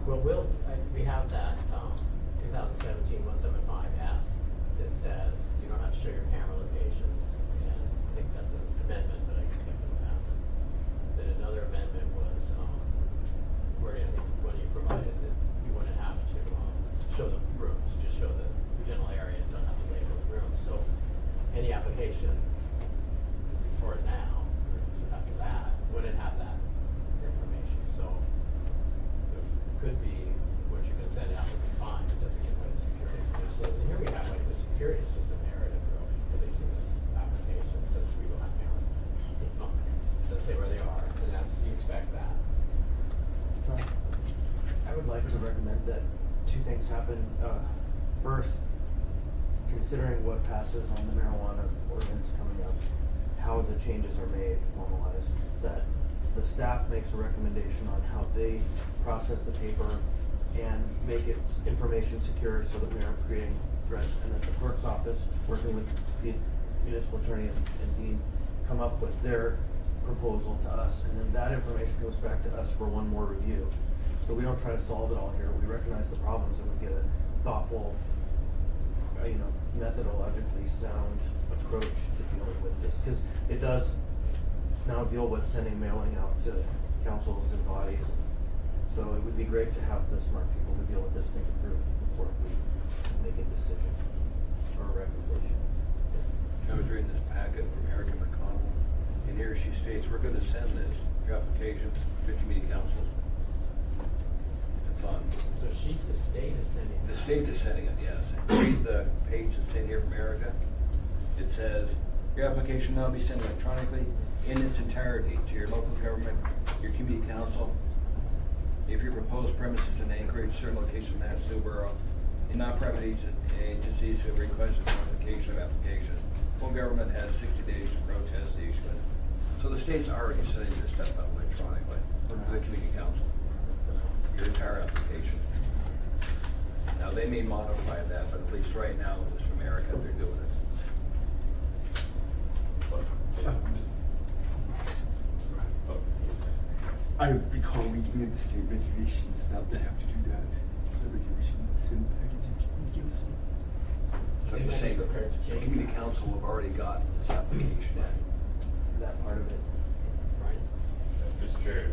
Well, we have that, 2017-175S that says you don't have to show your camera locations, and I think that's an amendment, but I can skip it past it. Then another amendment was, where I think when you provided that you wouldn't have to, show the rooms, just show the general area, and don't have to label the rooms. So any application for it now, or after that, wouldn't have that information. So it could be what you can send out would be fine. It doesn't give away the security. So here we have like the security system narrative really releasing this application since we don't have cameras. Doesn't say where they are, and that's you expect that. John, I would like to recommend that two things happen. First, considering what passes on the marijuana ordinance coming up, how the changes are made, formalized, that the staff makes a recommendation on how they process the paper and make its information secure so that we aren't creating threats, and that the clerk's office, working with the municipal attorney and dean, come up with their proposal to us, and then that information goes back to us for one more review. So we don't try to solve it all here. We recognize the problems and we get a thoughtful, methodologically sound approach to dealing with this. Because it does now deal with sending mailing out to councils and bodies. So it would be great to have the smart people who deal with this thing through before we make a decision or a recommendation. I was reading this packet from Erica McConnell, and here she states, we're gonna send this, your application, to community councils. It's on, So the state is sending. the state is sending it, yes. Read the page that's in here from Erica. It says, your application now be sent electronically in its entirety to your local government, your community council. If your proposed premises in Anchorage, certain location in Madison, Borough, in non-private agencies who requested notification of application, full government has 60 days to protest the issuance. So the state's already sending this stuff out electronically to the community council, your entire application. Now, they may modify that, but at least right now, it was from Erica, they're doing it. I recall reading in the state regulations that they have to do that. The regulations in packaging communities. So I'm just saying, the community council have already got this application in. That part of it. Right? Mr. Chair,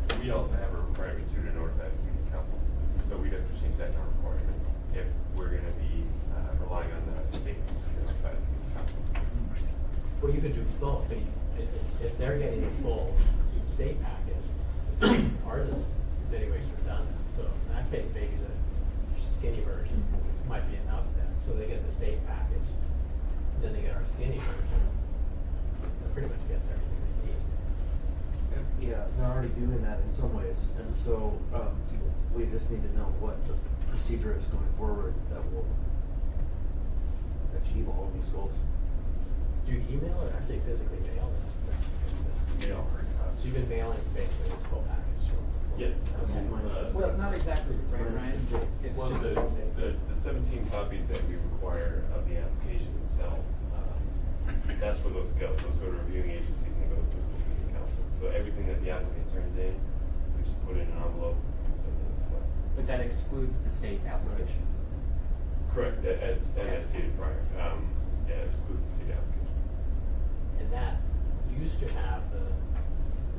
and we also have a requirement to notify the community council, so we'd have to change that in our requirements if we're gonna be, relying on the state to notify the community council. Well, you could do both. If they're getting a full state package, ours is in many ways redundant. So in that case, maybe the skinny version might be enough then. So they get the state package, then they get our skinny version. That pretty much gets everything they need. Yeah, they're already doing that in some ways, and so, we just need to know what the procedure is going forward that will achieve all of these goals. Do you email or actually physically mail this? Mail hard copies. So you've been mailing basically this full package? Yeah. Well, not exactly, right, Ryan? It's Well, just the 17 copies that we require of the application itself, that's where those go. Those go to reviewing agencies and they go to the community council. So everything that the applicant turns in, we just put in an envelope and send it. But that excludes the state application. Correct, as stated prior. Yeah, it excludes the state application. And that used to have the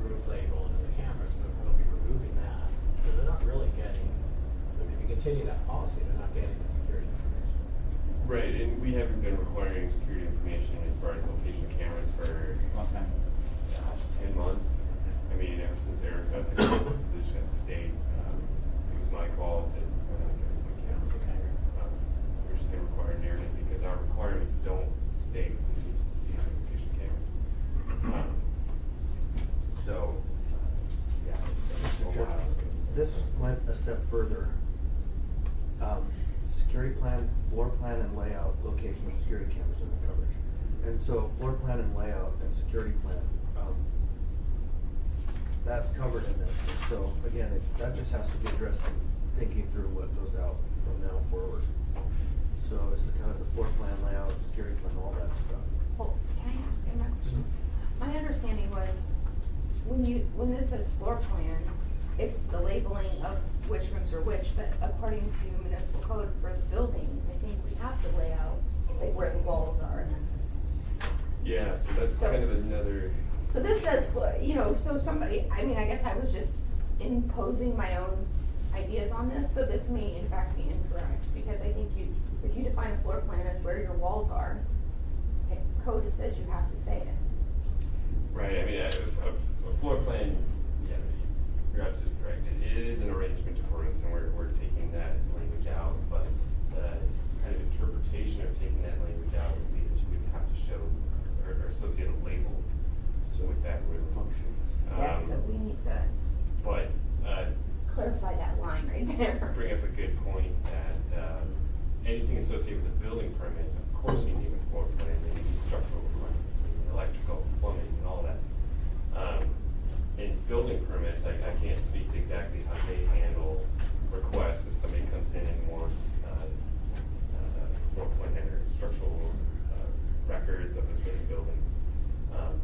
rooms labeled and the cameras, but we'll be removing that. So they're not really getting, I mean, if you continue that policy, they're not getting the security information. Right, and we haven't been requiring security information as far as location cameras for A long time. 10 months. I mean, ever since Eric got the position at the state, it was my call to put cameras in there. We're just gonna require narrative because our requirements don't state we need to see location cameras. So, yeah. it's a while. This went a step further. Security plan, floor plan and layout, location of security cameras in the coverage. And so floor plan and layout and security plan, that's covered in this. And so again, that just has to be addressed in thinking through what goes out from now forward. So it's the kind of the floor plan, layout, security plan, all that stuff. Well, can I ask another question? My understanding was, when this says floor plan, it's the labeling of which rooms are which, but according to municipal code for the building, I think we have to lay out, like, where the walls are and then. Yeah, so that's So- kind of another. So this says, you know, so somebody, I mean, I guess I was just imposing my own ideas on this, so this may in fact be incorrect, because I think if you define a floor plan as where your walls are, code says you have to say it. Right, I mean, a floor plan, yeah, you're absolutely correct. It is an arrangement of rooms, and we're taking that language out, but the kind of interpretation of taking that language out would be that you would have to show or associate a label with that room. Functions. Yes, so we need to But, clarify that line right there. bring up a good point that, anything associated with a building permit, of course you need a floor plan, you need structural requirements, electrical, plumbing, and all that. In building permits, I can't speak to exactly how they handle requests if somebody comes in and wants, floor plan or structural, records of a certain building.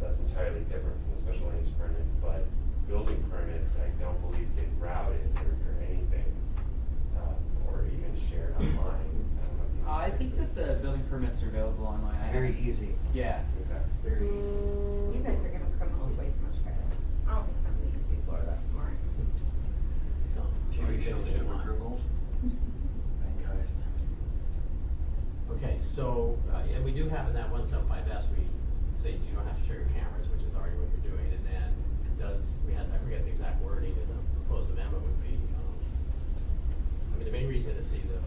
That's entirely different from the special land use permit, but building permits, I don't believe get routed or anything, or even shared online. I don't know if you- I think that the building permits are available online. Very easy. Yeah. Very easy. You guys are giving criminals way too much credit. I don't think some of these people are that smart. So, TV shows super criminals. Okay, so, and we do have in that 175S, we say you don't have to show your cameras, which is already what you're doing, and then I forget the exact wording in the proposed amendment would be, I mean, the main reason to see the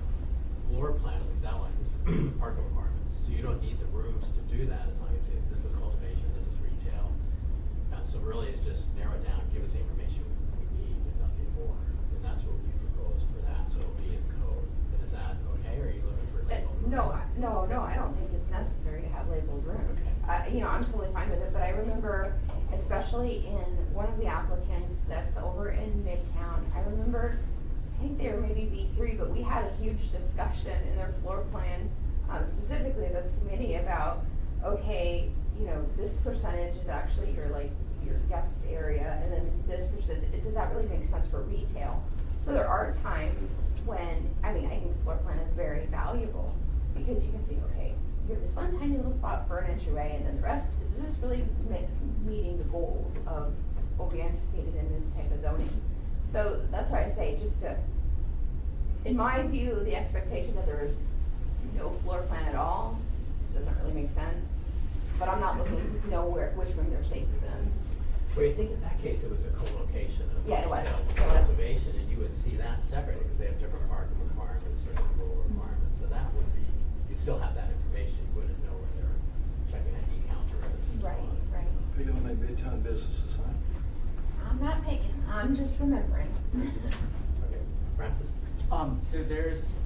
floor plan, at least that one, is parking requirements. So you don't need the rooms to do that, as long as this is cultivation, this is retail. So really, it's just narrow it down, give us the information we need and nothing more, and that's what we propose for that, so it'll be in code. And is that okay, or are you looking for labeled? No, I don't think it's necessary to have labeled rooms. You know, I'm totally fine with it, but I remember, especially in one of the applicants that's over in Midtown, I remember, I think they were maybe B3, but we had a huge discussion in their floor plan, specifically this committee about, okay, you know, this percentage is actually your guest area, and then this percentage, does that really make sense for retail? So there are times when, I mean, I think the floor plan is very valuable, because you can see, okay, you have this one tiny little spot for an entryway, and then the rest, is this really meeting the goals of what we anticipated in this type of zoning? So that's why I say, just to, in my view, the expectation that there is no floor plan at all doesn't really make sense. But I'm not looking to know which room their safe is in. Well, I think in that case, it was a co-location of Yeah, it was. cultivation, and you would see that separately, because they have different parking requirements or rule requirements, so that would be, you'd still have that information, you wouldn't know where they're checking ID counter and so Right, on. right. Pick on my Midtown businesses, huh? I'm not picking, I'm just remembering. Okay, Francis? So there's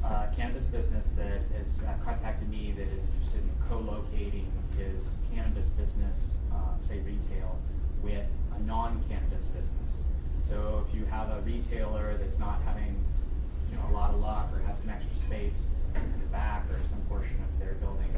a cannabis business that has contacted me that is interested in co-locating his cannabis business, say retail, with a non-cannabis business. So if you have a retailer that's not having, you know, a lot of luck or has some extra space in the back or some portion of their building,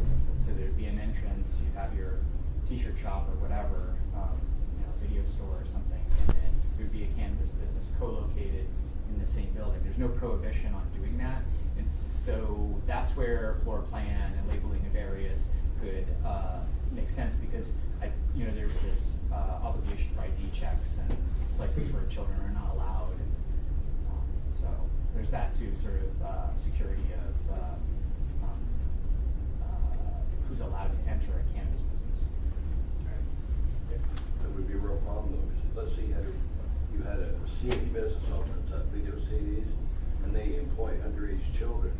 so there'd be an entrance, you have your t-shirt shop or whatever, you know, video store or something, and then it would be a cannabis business co-located in the same building. There's no prohibition on doing that, and so that's where floor plan and labeling of areas could make sense, because you know, there's this obligation for ID checks and places where children are not allowed, and so there's that too, sort of security of who's allowed to enter a cannabis business. That would be a real problem though, because let's say you had a CD business opens up, video CDs, and they employ underage children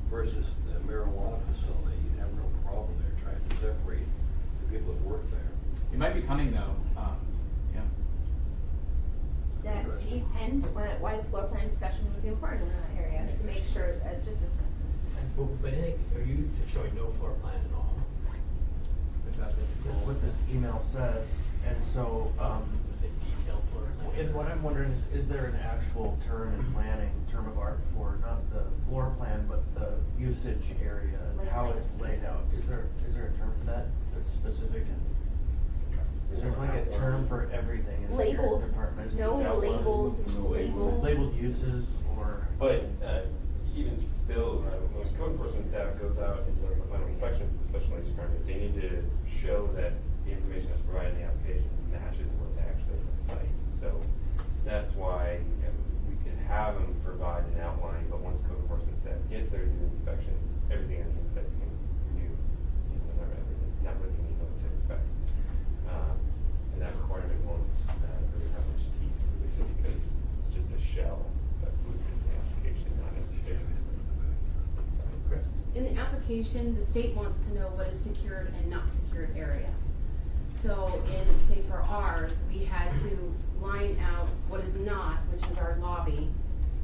versus the marijuana facility, you'd have no problem there trying to separate the people that work there. It might be coming though, yeah. That depends why the floor plan discussion would be important in that area, to make sure, just as. Well, but I think, are you showing no floor plan at all? Is that the goal? That's what this email says, and so, Is it detailed floor plan? and what I'm wondering is there an actual term in planning, term of art for not the floor plan, but the usage area, and how it's laid out? Is there a term for that that's specific? Is there like a term for everything in the Labeled. department? No labeled. Labeled uses or? But even still, when code enforcement staff goes out and does the final inspection for the special use permit, they need to show that the information that's provided in the application matches what's actually in the site. So that's why we can have them provide an outline, but once code enforcement staff gets there to do the inspection, everything on the inside is going to review, not really know what to expect. And that requirement won't really have much teeth to it because it's just a shell that's listed in the application, not necessarily. In the application, the state wants to know what is secured and not secured area. So in, say for ours, we had to line out what is not, which is our lobby,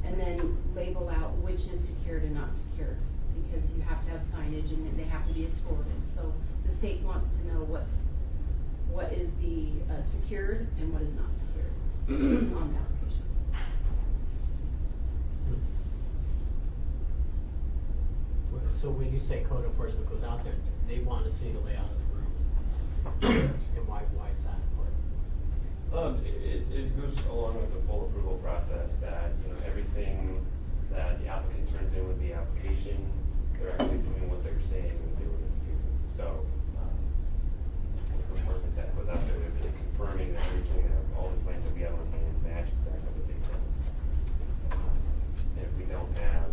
and then label out which is secured and not secured, because you have to have signage and they have to be escorted. So the state wants to know what is the secured and what is not secured on the application. So when you say code enforcement goes out there, they want to see the layout of the room. And why is that important? It goes along with the full approval process that, everything that the applicant turns in with the application, they're actually doing what they're saying that they were going to do. So, when the enforcement staff goes out there, they're just confirming that everything, that all the plans that we have on hand match exactly what they've done. And if we don't have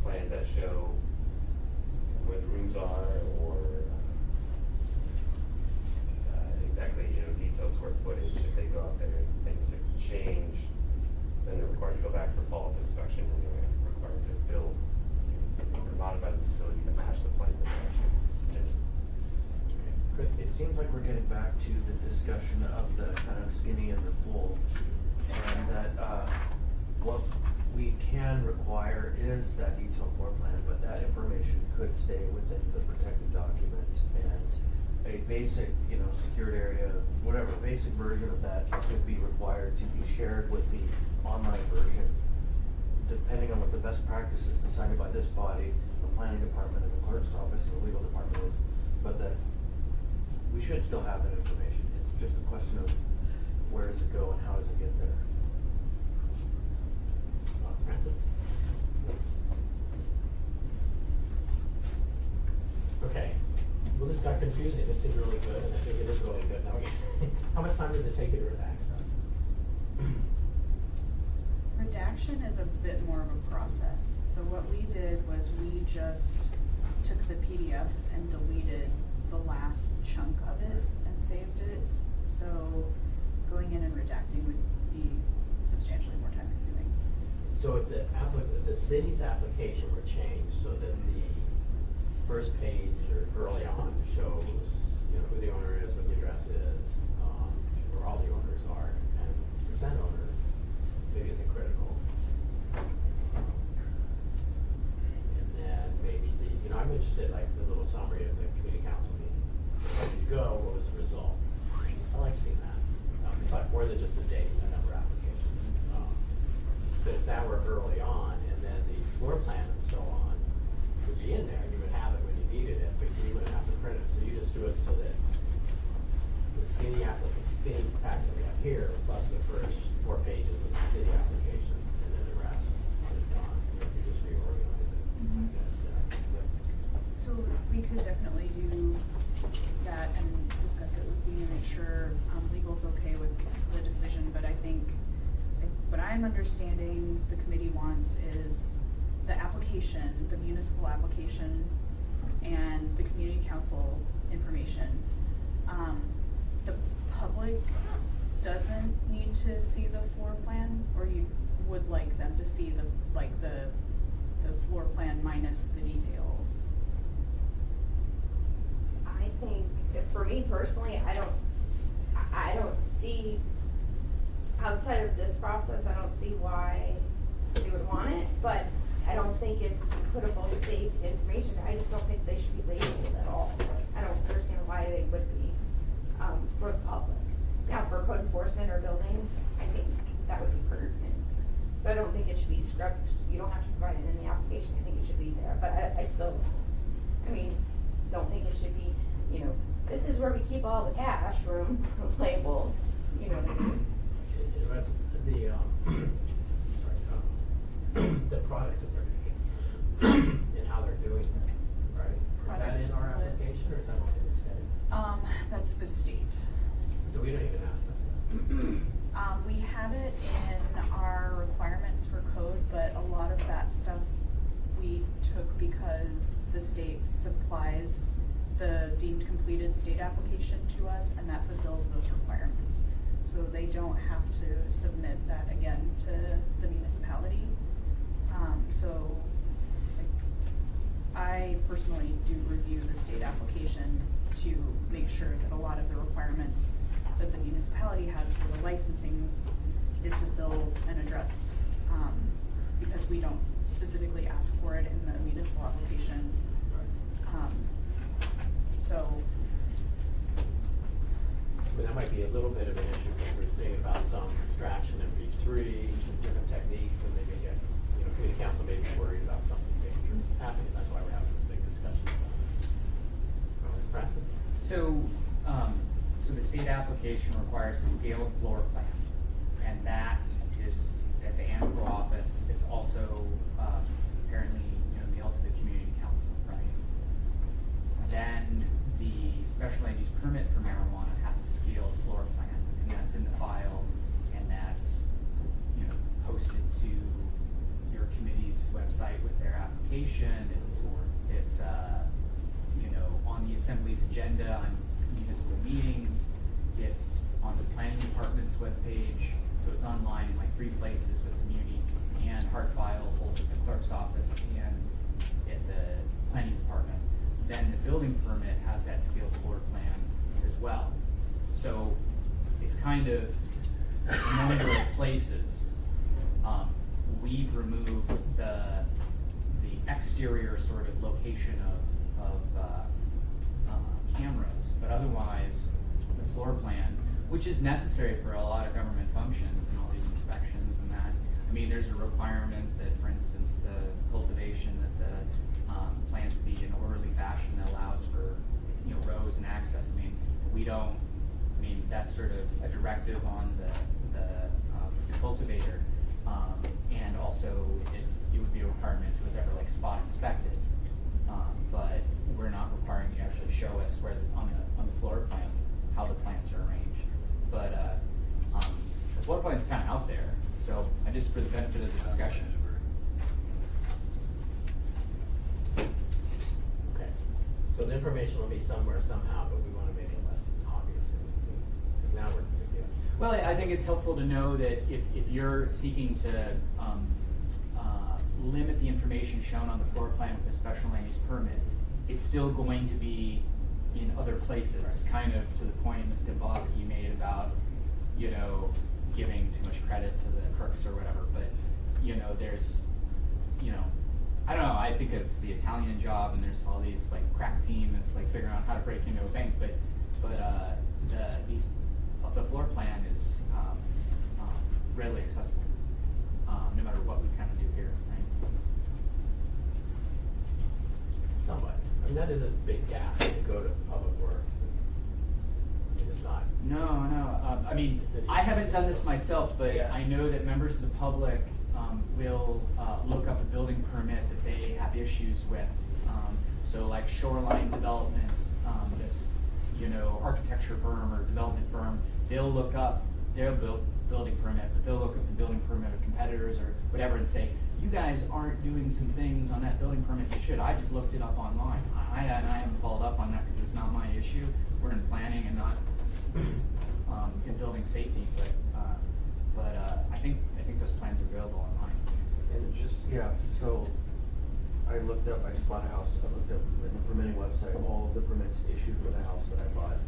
plans that show where the rooms are or exactly, detailed square footage, if they go out there and things change, then they're required to go back for follow-up inspection and they're required to build or modify the facility to match the plan that they actually submitted. Chris, it seems like we're getting back to the discussion of the kind of skinny and the full, and that what we can require is that detailed floor plan, but that information could stay within the protected document, and a basic, secured area, whatever, basic version of that could be required to be shared with the online version, depending on what the best practices decided by this body, the planning department, and the clerk's office, and the legal department is, but that we should still have that information. It's just a question of where does it go and how does it get there. Francis? Okay. Well, this got confusing. This seemed really good, and I think it is really good. Now, how much time does it take you to redact stuff? Redaction is a bit more of a process. So what we did was we just took the PDF and deleted the last chunk of it and saved it. So going in and redacting would be substantially more time consuming. So if the city's application were changed so that the first page or early on shows, who the owner is, what the address is, where all the owners are, and the consent owner maybe isn't critical. And then maybe I'm interested, like the little summary of the community council meeting. Where did you go? What was the result? I like seeing that. It's like more than just the date and the number of applications. But if that were early on, and then the floor plan and so on would be in there, and you would have it when you needed it, but you wouldn't have to print it. So you just do it so that the skinny pack that we have here, plus the first 4 pages of the city application, and then the rest is gone. You just reorganize it, I guess. So we could definitely do that and discuss it with Dean and make sure legal's okay with the decision. But I think what I'm understanding the committee wants is the application, the municipal application, and the community council information. The public doesn't need to see the floor plan, or you would like them to see the floor plan minus the details? I think, for me personally, I don't see, outside of this process, I don't see why they would want it, but I don't think it's putable saved information. I just don't think they should be labeled at all. I don't understand why they would be, for the public. Now, for code enforcement or building, I think that would be pertinent. So I don't think it should be scrubbed. You don't have to provide it in the application. I think it should be there, but I still, don't think it should be, this is where we keep all the cash room labeled, That's the, the products that they're making and how they're doing it, right? Is that in our application or is that on the state? That's the state. So we don't even ask them. We have it in our requirements for code, but a lot of that stuff we took because the state supplies the deemed completed state application to us, and that fulfills those requirements. So they don't have to submit that again to the municipality. So I personally do review the state application to make sure that a lot of the requirements that the municipality has for the licensing is fulfilled and addressed, because we don't specifically ask for it in the municipal application. So. But that might be a little bit of an issue because we're thinking about some extraction in B3, different techniques, and they may get, community council may be worried about something dangerous happening. That's why we're having this big discussion about it. Preston? So the state application requires a scaled floor plan, and that is at the Anaco office. It's also apparently mailed to the community council, right? Then the special land use permit for marijuana has a scaled floor plan, and that's in the file, and that's posted to your committee's website with their application. It's on the assembly's agenda on municipal meetings. It's on the planning department's webpage, so it's online in like 3 places with the Muni and hard file, both at the clerk's office and at the planning department. Then the building permit has that scaled floor plan as well. So it's kind of a number of places. We've removed the exterior sort of location of cameras, but otherwise the floor plan, which is necessary for a lot of government functions and all these inspections and that. There's a requirement that, for instance, the cultivation that the plants be in orderly fashion that allows for rows and access. That's sort of a directive on the cultivator, and also it would be a requirement if it was ever like spot inspected. But we're not requiring you to actually show us where on the floor plan how the plants are arranged. But the floor plan's kind of out there, so I just for the benefit of the discussion. Okay. So the information will be somewhere somehow, but we want to make it less obvious. Because now we're together. Well, I think it's helpful to know that if you're seeking to limit the information shown on the floor plan with a special land use permit, it's still going to be in other places, right. Kind of to the point Ms. Dembowski made about, giving too much credit to the crooks or whatever, but, there's, I don't know, I think of the Italian Job and there's all these like crack team that's like figuring out how to break into a bank, but the floor plan is readily accessible, no matter what we kind of do here, right? Somewhat. That is a big gap to go to public works. It's not. No. I haven't done this myself, but yeah. I know that members of the public will look up a building permit that they have issues with. So like shoreline development, this, architecture firm or development firm, they'll look up their building permit, but they'll look at the building permit of competitors or whatever and say, you guys aren't doing some things on that building permit you should. I just looked it up online. I deny that, and I haven't followed up on that because it's not my issue. We're in planning and not in building safety, but I think those plans are available online. And it just, yeah, so I looked up, I just bought a house, I looked up in the permitting website, all of the permits issued with the house that I bought.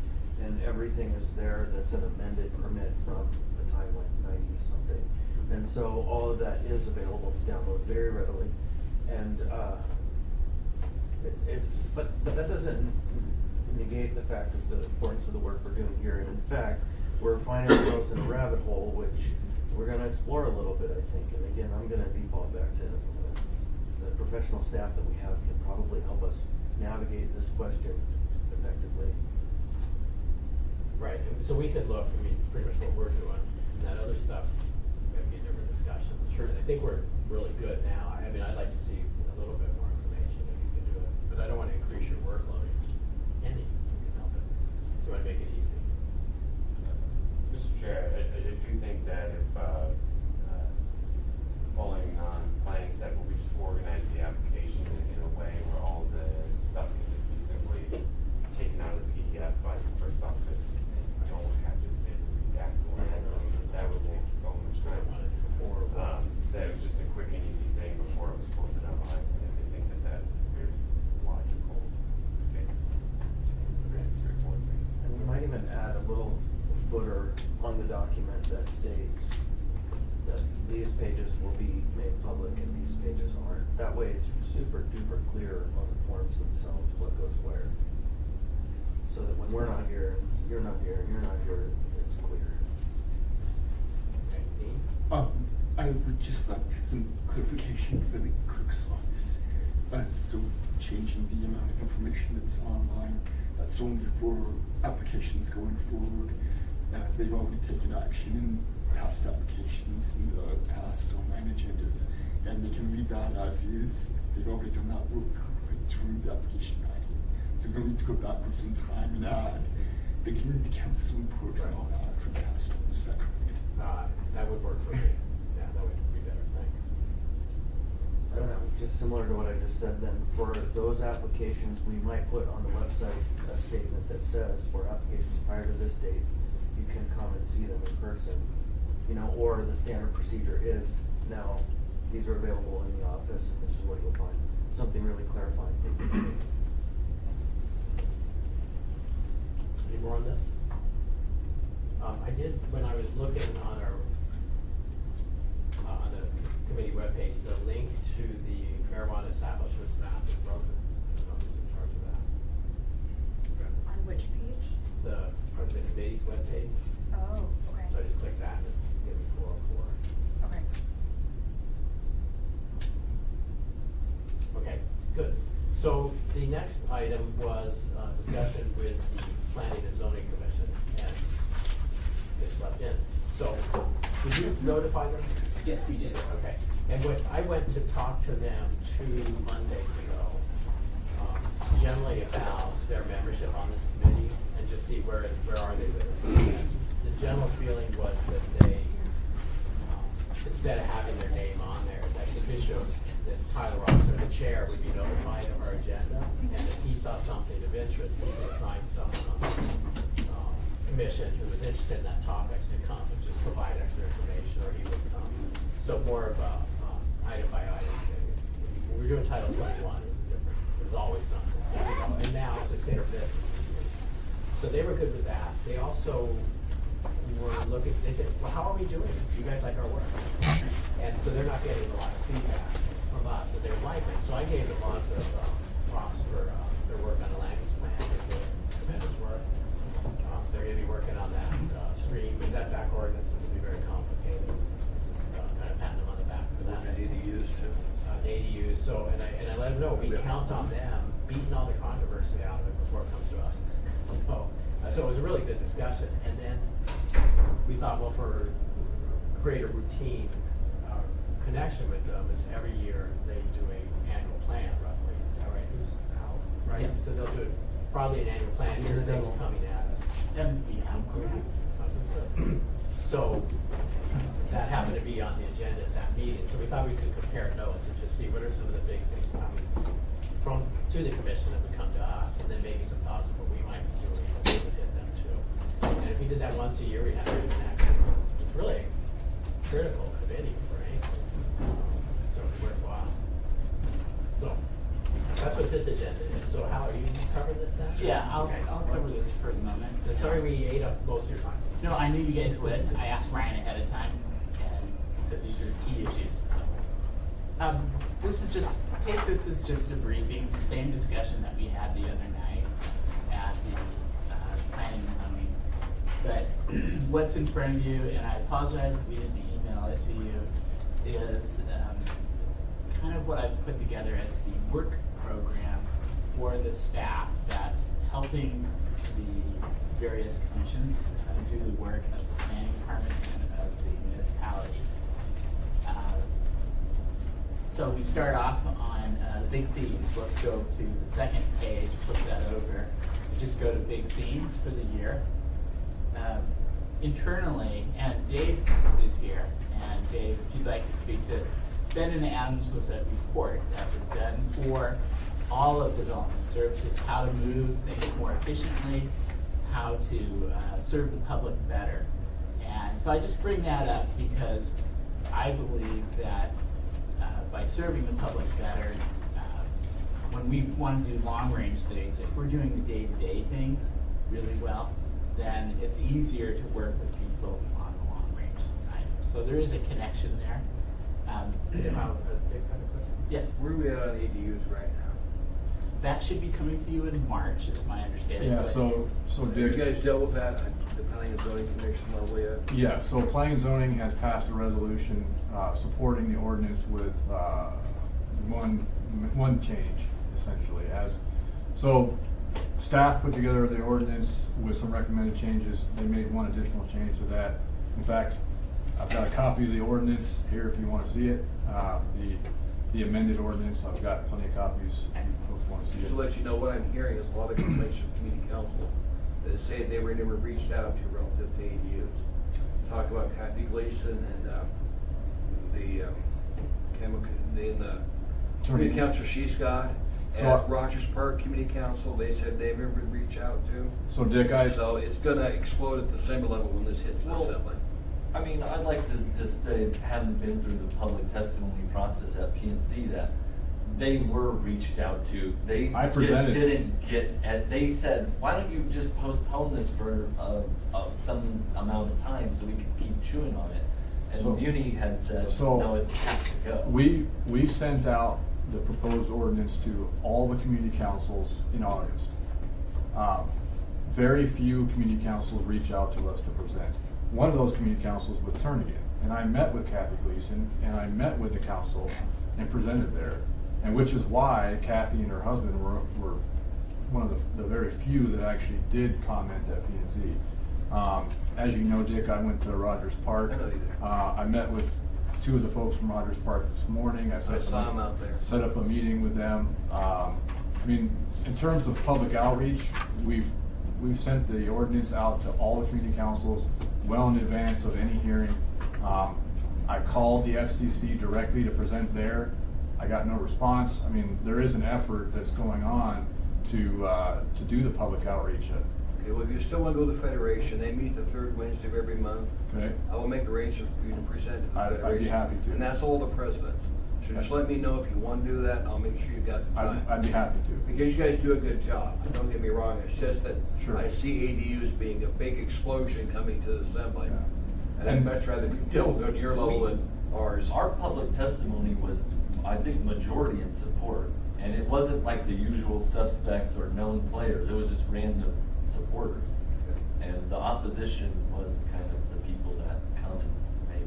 And everything is there that's an amended permit from the time like 90-something. And so all of that is available to download very readily. And but that doesn't negate the fact of the importance of the work we're doing here. And in fact, we're finding ourselves in a rabbit hole, which we're gonna explore a little bit, I think. And again, I'm gonna default back to the professional staff that we have can probably help us navigate this question effectively. Right, and so we could look, I mean, pretty much what we're doing, and that other stuff, maybe a different discussion. Sure. I think we're really good now. I mean, I'd like to see a little bit more information if you can do it, but I don't want to increase your workload. Any, you can help it. So I want to make it easy. Mr. Chair, I do think that if, following on planning said, we just organize the application in a way where all the stuff can just be simply taken out of the PDF by the clerk's office and you don't have to sit and redact the language. That would take so much time. That it was just a quick and easy thing before it was posted online. And I think that that's a very logical fix. Very straightforward fix. And we might even add a little footer on the document that states that these pages will be made public and these pages aren't. That way it's super duper clear on the forms themselves what goes where. So that when we're not here, and you're not here, and you're not here, it's clear. Okay, Dean? I would just like some clarification for the clerk's office. So changing the amount of information that's online, that's only for applications going forward. They've already taken action in past applications in the past online agendas, and they can leave that as is. They've already done that work right through the application writing. So we don't need to go backwards in time and add the community council input and all that from past ones. Is that correct? That would work for me. Yeah, that would be better, thanks. I don't know, just similar to what I just said then, for those applications, we might put on the website a statement that says, for applications prior to this date, you can come and see them in person. You know, or the standard procedure is, now, these are available in the office, and this is what you'll find. Something really clarifying. Any more on this? I did, when I was looking on our, on the committee webpage, the link to the marijuana establishments map is broken. I don't know who's in charge of that. On which page? On the committee's webpage. Oh, okay. So I just click that and it's gonna be 404. Okay. Okay, good. So the next item was discussion with the Planning and Zoning Commission, and it's left in. So, did you notify them? Yes, we did. Okay. And when I went to talk to them 2 Mondays ago, generally about their membership on this committee, and just see where are they with it. The general feeling was that they, instead of having their name on there, it's actually Bishop, that Tyler Robinson, the chair, would be notified of our agenda, and if he saw something of interest, he could assign someone on the commission who was interested in that topic to come and just provide extra information, or he would come. So more of a item by item thing. When we were doing Title 21, it was different. There was always something. And now it's just hit or miss. So they were good with that. They also were looking, they said, well, how are we doing? You guys like our work? And so they're not getting a lot of feedback from us that they like it. So I gave them lots of props for their work on the land use plan. They did tremendous work. They're going to be working on that stream setback ordinance, which will be very complicated. Kind of patting them on the back for that. ADUs too. ADUs. So, and I let them know we count on them beating all the controversy out of it before it comes to us. So it was a really good discussion. And then we thought, well, for create a routine connection with them, is every year they do an annual plan, roughly. Is that right? Right? Yes. So they'll do probably an annual plan. Here's things coming at us. So that happened to be on the agenda at that meeting. So we thought we could compare notes and just see what are some of the big things coming. to the commission that would come to us, and then maybe some thoughts of what we might be doing, and we would hit them too. And if we did that once a year, we'd have to action. It's really critical committee for anything, so it's worthwhile. So, that's what this agenda is. So how are you covering this now? Yeah, I'll cover this for the moment. Sorry we ate up most of your time. No, I knew you guys would. I asked Ryan ahead of time, and he said these are key issues. So. This is just, take this as just a briefing. It's the same discussion that we had the other night at the planning and zoning. But what's in front of you, and I apologize if we didn't email it to you, is kind of what I've put together as the work program for the staff that's helping the various commissions do the work of the planning department and of the municipality. So we start off on the big themes. Let's go to the second page, flip that over, and just go to big themes for the year. Internally, and Dave is here, and Dave, if you'd like to speak to, Ben and Adams was a report that was done for all of the development services, how to move things more efficiently, how to serve the public better. And so I just bring that up because I believe that by serving the public better, when we want to do long-range things, if we're doing the day-to-day things really well, then it's easier to work with people on the long-range items. So there is a connection there. Yes. Where are we at on ADUs right now? That should be coming to you in March, is my understanding. Yeah, but- so Have you guys dealt with that, the planning and zoning commission level yet? Yeah, so planning and zoning has passed a resolution supporting the ordinance with one change, essentially. So staff put together the ordinance with some recommended changes. They made one additional change to that. In fact, I've got a copy of the ordinance here if you want to see it. The amended ordinance, I've got plenty of copies. If folks want to see Just to it. let you know, what I'm hearing is a lot of complaints from community councils that say they were never reached out to relative to ADUs. Talk about Kathy Gleason and the community council she's got. So At Rogers Park Community Council, they said they've never been reached out to. So Dick, So it's gonna explode at the assembly level when this hits the Well, assembly. I mean, I'd like to just say, having been through the public testimony process at PNC, that they were reached out to. They I just presented. didn't get, they said, why don't you just postpone this for some amount of time so we can keep chewing on it? And So- Muni had said, so no, it has to go. We sent out the proposed ordinance to all the community councils in August. Very few community councils reach out to us to present. One of those community councils was Turnigan, and I met with Kathy Gleason, and I met with the council and presented there. And which is why Kathy and her husband were one of the very few that actually did comment at P&Z. As you know, Dick, I went to Rogers Park. I know you did. I met with two of the folks from Rogers Park this morning. I saw them out there. Set up a meeting with them. I mean, in terms of public outreach, we've sent the ordinance out to all the community councils well in advance of any hearing. I called the FCC directly to present there. I got no response. I mean, there is an effort that's going on to do the public outreach. Okay, well, if you still want to go to the Federation, they meet the third Wednesday of every month. Okay. I will make arrangements for you to present to the I'd be Federation. happy to. And that's all the presidents. So just let me know if you want to do that, and I'll make sure you've got the time. I'd be happy to. Because you guys do a good job. Don't get me wrong, it's just that Sure. I see ADUs being a big explosion coming to the assembly. Yeah. And I'd much rather deal with it on your level than ours. Our public testimony was, I think, majority in support. And it wasn't like the usual suspects or known players. It was just random supporters. And the opposition was kind of the people that come and maybe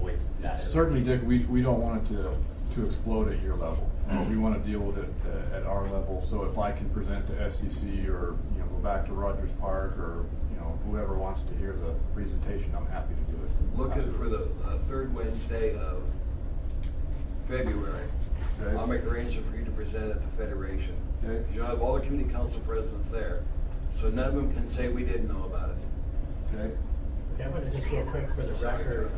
voice that. Certainly, Dick, we don't want it to explode at your level. We want to deal with it at our level. So if I can present to SCC or, go back to Rogers Park or, whoever wants to hear the presentation, I'm happy to do it. Looking for the third Wednesday of February. Okay. I'll make arrangements for you to present at the Federation. Okay. You'll have all the community council presidents there, so none of them can say we didn't know about it. Okay. Okay, I'm gonna just real quick for the record,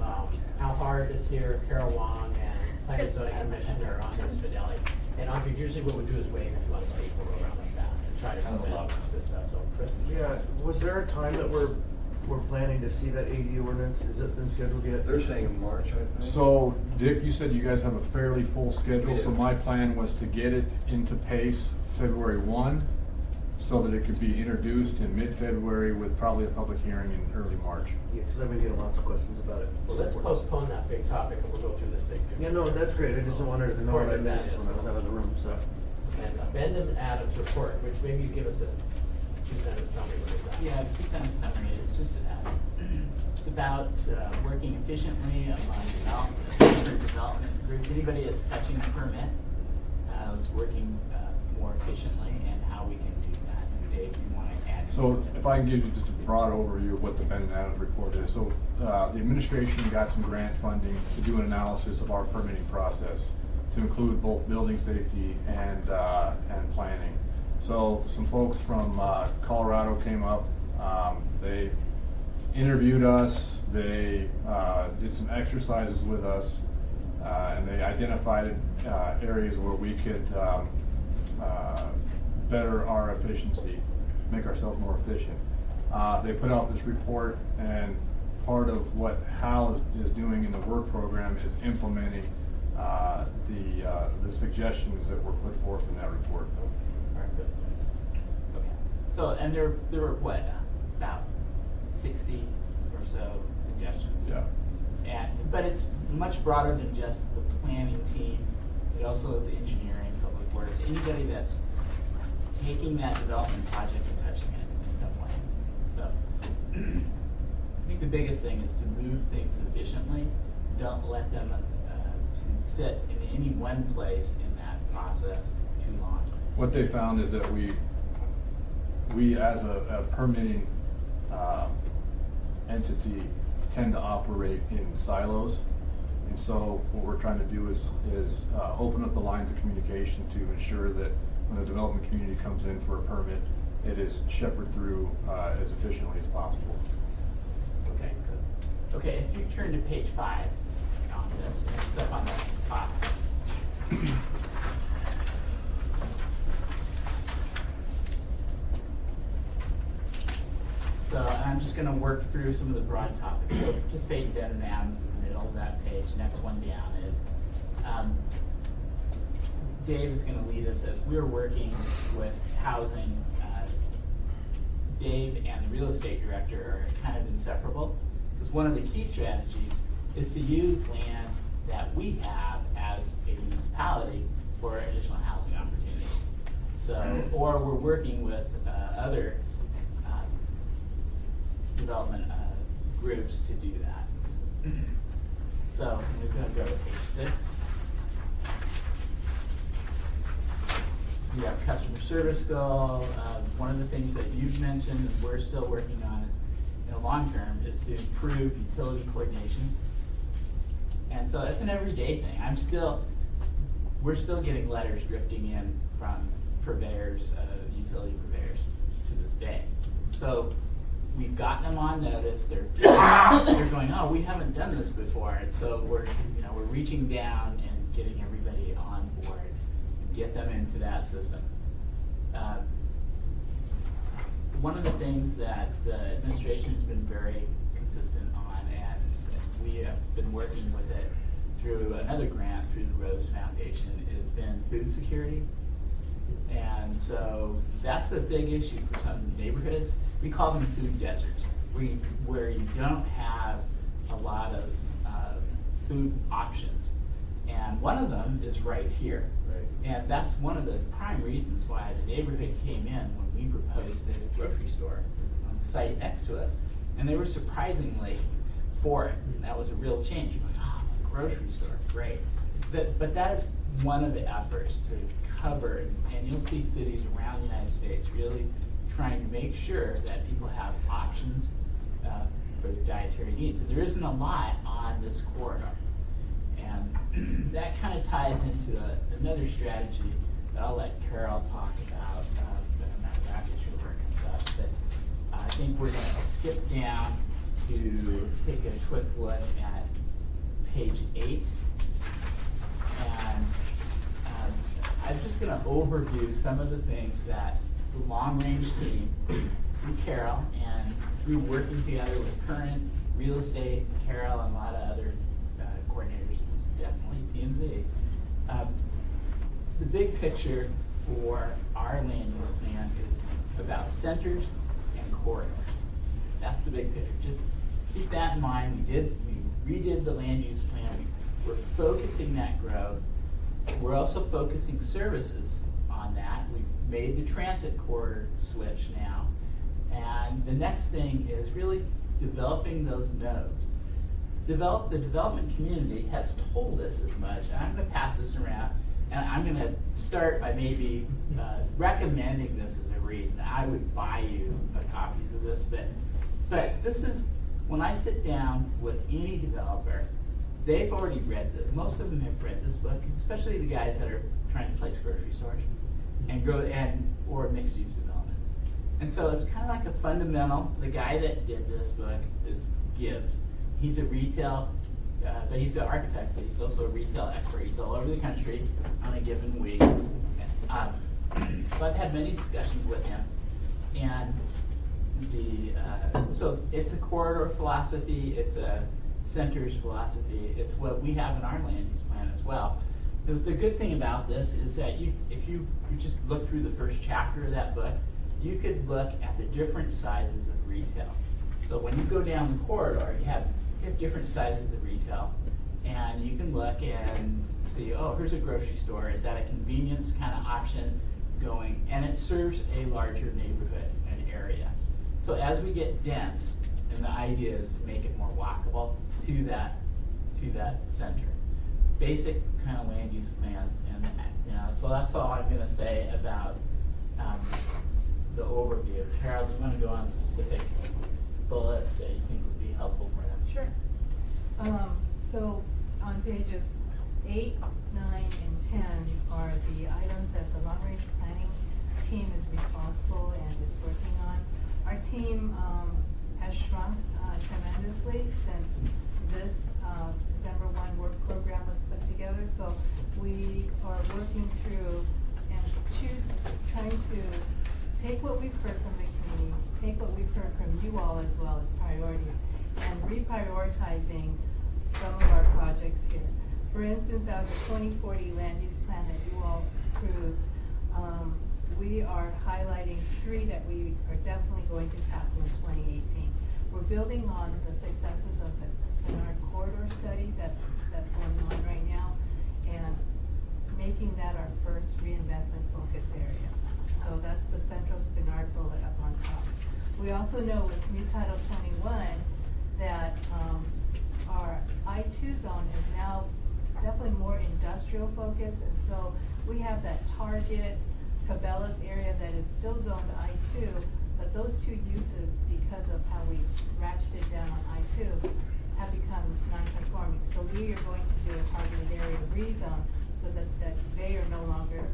Al Hart is here, Carol Wong, and Planning and Zoning Commissioner on this fidelity. And Andre, usually what we do is wave if you want to skateboard around like that and try to Kind of prevent loud. this stuff, so Chris. Yeah, was there a time that we're planning to see that AD ordinance? Has it been scheduled yet? They're saying March, I think. So, Dick, you said you guys have a fairly full schedule, We so do. my plan was to get it into pace February 1, so that it could be introduced in mid-February with probably a public hearing in early March. Yeah, because I've been getting lots of questions about it. Well, let's postpone that big topic and we'll go through this big picture. Yeah, no, that's great. I just wanted to know what I Important as missed that when I was is. out of the room, so. And Bendham Adams report, which maybe you give us a 2-sentence summary, what is that? Yeah, 2-sentence summary, it's just, it's about working efficiently among different development groups. Anybody that's touching a permit is working more efficiently and how we can do that. And Dave, you want to add? So if I can give you just a broad overview of what the Bennett Adams report is. So the administration got some grant funding to do an analysis of our permitting process to include both building safety and planning. So some folks from Colorado came up. They interviewed us. They did some exercises with us, and they identified areas where we could better our efficiency, make ourselves more efficient. They put out this report, and part of what Hal is doing in the work program is implementing the suggestions that were put forth in that report. All right, good. Okay. So, and there were what, about 60 or so suggestions? Yeah. But it's much broader than just the planning team, but also the engineering, public works, anybody that's taking that development project and touching it in some way. So, I think the biggest thing is to move things efficiently. Don't let them to sit in any one place in that process too long. What they found is that we as a permitting entity tend to operate in silos. And so what we're trying to do is open up the lines of communication to ensure that when the development community comes in for a permit, it is shepherded through as efficiently as possible. Okay, good. Okay, if you turn to page 5 on this, and it's up on the top. So I'm just going to work through some of the broad topics. So participate Bennett Adams in the middle of that page. Next one down is Dave is going to lead us as we're working with housing. Dave and the real estate director are kind of inseparable, because one of the key strategies is to use land that we have as a municipality for additional housing opportunity. So, or we're working with other development groups to do that. So we're going to go to page 6. We have customer service goal. One of the things that you've mentioned and we're still working on is, in the long term, is to improve utility coordination. And so that's an everyday thing. We're still getting letters drifting in from purveyors, utility purveyors to this day. So we've gotten them on notice. They're going, oh, we haven't done this before. And so we're reaching down and getting everybody on board and get them into that system. One of the things that the administration has been very consistent on, and we have been working with it through another grant through the Rose Foundation, has been food security. And so that's a big issue for some neighborhoods. We call them food deserts, where you don't have a lot of food options. And one of them is right here. Right. And that's one of the prime reasons why the neighborhood came in when we proposed the grocery store on the site next to us. And they were surprisingly for it. And that was a real change. You're like, oh, a grocery store, great. But that is one of the efforts to cover, and you'll see cities around the United States really trying to make sure that people have options for their dietary needs. And there isn't a lot on this corridor. And that kind of ties into another strategy that I'll let Carol talk about, but I'm not exactly sure where it comes up. But I think we're going to skip down to take a quick look at page 8. And I'm just gonna overview some of the things that the long-range team, through Carol and through working together with current real estate, Carol and a lot of other coordinators, definitely P&Z. The big picture for our land use plan is about centers and corridors. That's the big picture. Just keep that in mind. We redid the land use plan. We're focusing that growth. We're also focusing services on that. We've made the transit corridor switch now. And the next thing is really developing those nodes. The development community has told us as much, and I'm gonna pass this around, and I'm gonna start by maybe recommending this as a read. And I would buy you copies of this, but this is, when I sit down with any developer, they've already read this. Most of them have read this book, especially the guys that are trying to place grocery stores or mixed use developments. And so it's kind of like a fundamental. The guy that did this book is Gibbs. He's a retail, but he's an architect, but he's also a retail expert. He's all over the country on a given week. So I've had many discussions with him, and so it's a corridor philosophy, it's a centers philosophy, it's what we have in our land use plan as well. The good thing about this is that if you just look through the first chapter of that book, you could look at the different sizes of retail. So when you go down the corridor, you have different sizes of retail, and you can look and see, oh, here's a grocery store. Is that a convenience kind of option going? And it serves a larger neighborhood and area. So as we get dense, and the idea is to make it more walkable to that center. Basic kind of land use plans, and so that's all I'm going to say about the overview. Carol, do you want to go on specific bullets that you think would be helpful for them? Sure. So on pages 8, 9, and 10 are the items that the long range planning team is responsible and is working on. Our team has shrunk tremendously since this December 1 work program was put together. So we are working through and trying to take what we've heard from the community, take what we've heard from you all as well as priorities, and reprioritizing some of our projects here. For instance, out of the 2040 land use plan that you all approved, we are highlighting 3 that we are definitely going to tackle in 2018. We're building on the successes of the Spenard corridor study that's going on right now, and making that our first reinvestment focus area. So that's the central Spenard bullet up on top. We also know with new Title 21 that our I-2 zone is now definitely more industrial focused, and so we have that Target, Cabela's area that is still zoned I-2, but those 2 uses, because of how we ratcheted down on I-2, have become non-conforming. So we are going to do a targeted area rezone so that they are no longer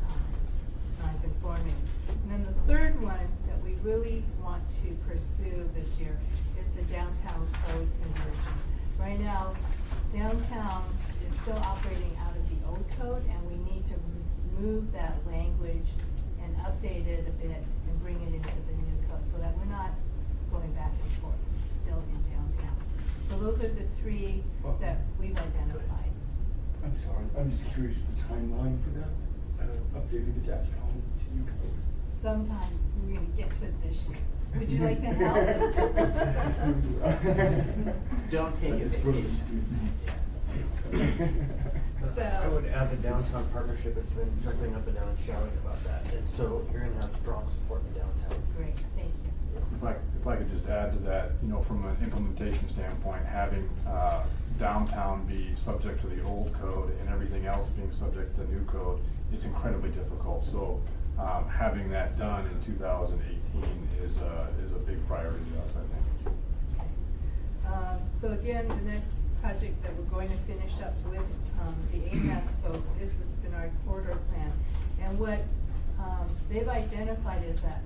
non-conforming. And then the third one that we really want to pursue this year is the downtown code conversion. Right now, downtown is still operating out of the old code, and we need to move that language and update it a bit and bring it into the new code so that we're not going back and forth, still in downtown. So those are the 3 that we've identified. I'm sorry, I'm just curious the timeline for that, updating the downtown to new code. Sometime we're going to get to it this year. Would you like to help? Don't take a vacation. So I would add the downtown partnership has been jumping up and down and shouting about that, and so you're gonna have strong support in downtown. great, thank you. If I could just add to that, from an implementation standpoint, having downtown be subject to the old code and everything else being subject to the new code, it's incredibly difficult. So having that done in 2018 is a big priority to us, I think. So again, the next project that we're going to finish up with the AMAX folks is the Spenard corridor plan. And what they've identified is that,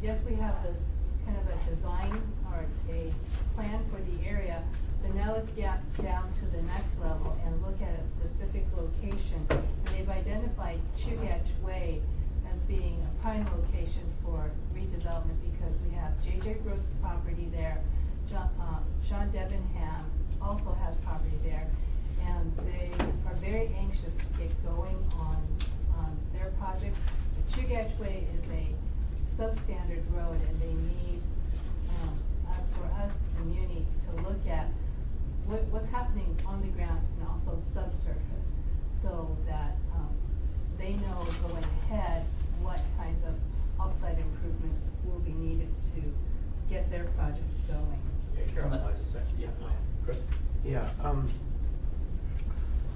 yes, we have this kind of a design or a plan for the area, but now let's let's get down to the next level and look at a specific location. And they've identified Chugach Way as being a prime location for redevelopment because we have J.J. Brooks' property there. Sean Debenham also has property there. And they are very anxious to get going on their project. The Chugach Way is a substandard road, and they need for us, the community, to look at what's happening on the ground and also subsurface, so that they know going ahead what kinds of offsite improvements will be needed to get their projects going. Yeah, Carol, I just said, yeah, no, Chris? Yeah,